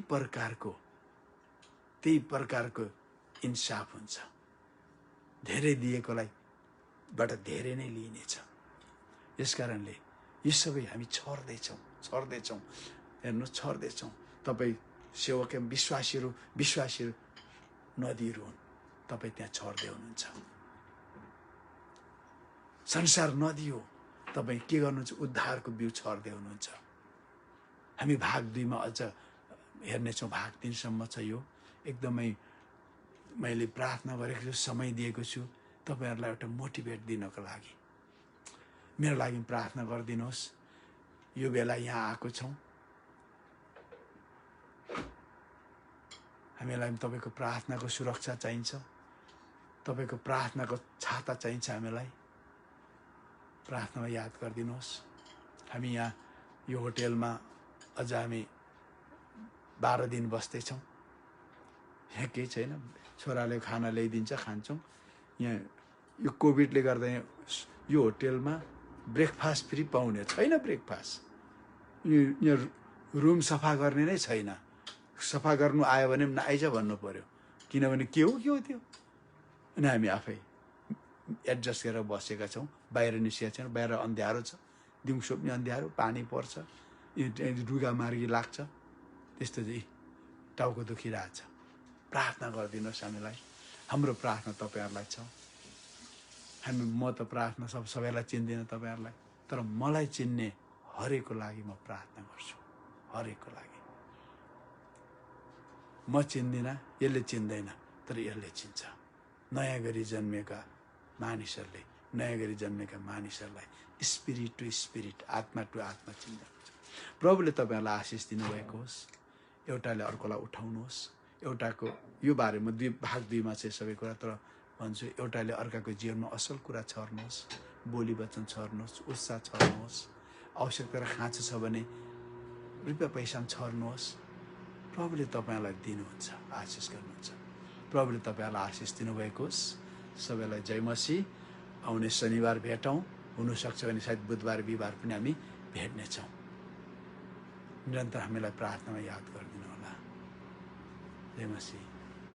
प्रकारको इन्साफ हुन्छ। धेरै दिएकोलाई बाट धेरै नै लिइनेछ। यसकारणले यो सबै हामी छर्दैछौँ। हेर्नुहोस्, छर्दैछौँ। तपाईँ सेवक विश्वासीहरू नदीहरू हुन्, तपाईँ त्यहाँ छर्दै हुनुहुन्छ। संसार नदी हो, तपाईँ के गर्नुहुन्छ? उद्धारको बिउ छर्दै हुनुहुन्छ। हामी भाग 2मा अझ हेर्नेछौँ। भाग 3सम्म छ यो। एकदमै मैले प्रार्थना गरेको छु, समय दिएको छु तपाईँहरूलाई एउटा मोटिभेट दिनको लागि। मेरो लागि प्रार्थना गरिदिनुहोस्। यो बेला यहाँ आएको छौँ, हामीलाई तपाईँको प्रार्थनाको सुरक्षा चाहिन्छ, तपाईँको प्रार्थनाको छाता चाहिन्छ। हामीलाई प्रार्थनामा याद गरिदिनुहोस्। हामी यहाँ यो होटेलमा अझ हामी 12 दिन बस्दैछौँ। यहाँ केही छैन, छोराले खाना ल्याइदिन्छ, खान्छौँ। यहाँ यो कोभिडले गर्दा यो होटेलमा ब्रेकफास्ट फ्री पाउने छैन। ब्रेकफास्ट यहाँ रुम सफा गर्ने नै छैन। सफा गर्नु आयो भने पनि नआइज भन्नु पर्यो, किनभने के हो त्यो। अनि हामी आफै एडजस्ट गरेर बसेका छौँ। बाहिर निस्केका छैन। बाहिर अन्ध्यारो छ, दिउँसो पनि अन्ध्यारो, पानी पर्छ, रुगा मार्गी लाग्छ। त्यस्तो चाहिँ टाउको दुखिरहेछ। प्रार्थना गरिदिनुहोस् हामीलाई। हाम्रो प्रार्थना तपाईँहरूलाई छ। म त प्रार्थना सबैलाई चिन्दिनँ तपाईँहरूलाई, तर मलाई चिन्ने हरेकको लागि म प्रार्थना गर्छु, हरेकको लागि। म चिन्दिनँ, यसले चिन्दैन, तर यसले चिन्छ। नयाँ गरी जन्मेका मानिसहरूले, नयाँ गरी जन्मेका मानिसहरूलाई स्पिरिट टु स्पिरिट, आत्मा टु आत्मा चिन्नुहुन्छ। प्रभुले तपाईँहरूलाई आशिष दिनुभएको होस्। एउटाले अर्कोलाई उठाउनुहोस्। एउटाको यो बारेमा भाग 2 मा चाहिँ सबै कुरा, तर भन्छु एउटाले अर्काको जीवनमा असल कुरा छर्नुहोस्, बोली वचन छर्नुहोस्, उत्साह छर्नुहोस्। आवश्यकता र खाँचो छ भने रुपियाँ पैसा छर्नुहोस्। प्रभुले तपाईँलाई दिनुहुन्छ, आशिष गर्नुहुन्छ। प्रभुले तपाईँलाई आशिष दिनुभएको होस्। सबैलाई जय मसीह। आउने शनिबार भेटौँ, हुनसक्छ भने सायद बुधबार बिहिबार पनि हामी भेट्नेछौँ। निरन्तर हामीलाई प्रार्थनामा याद गरिदिनु होला। जय मसीह।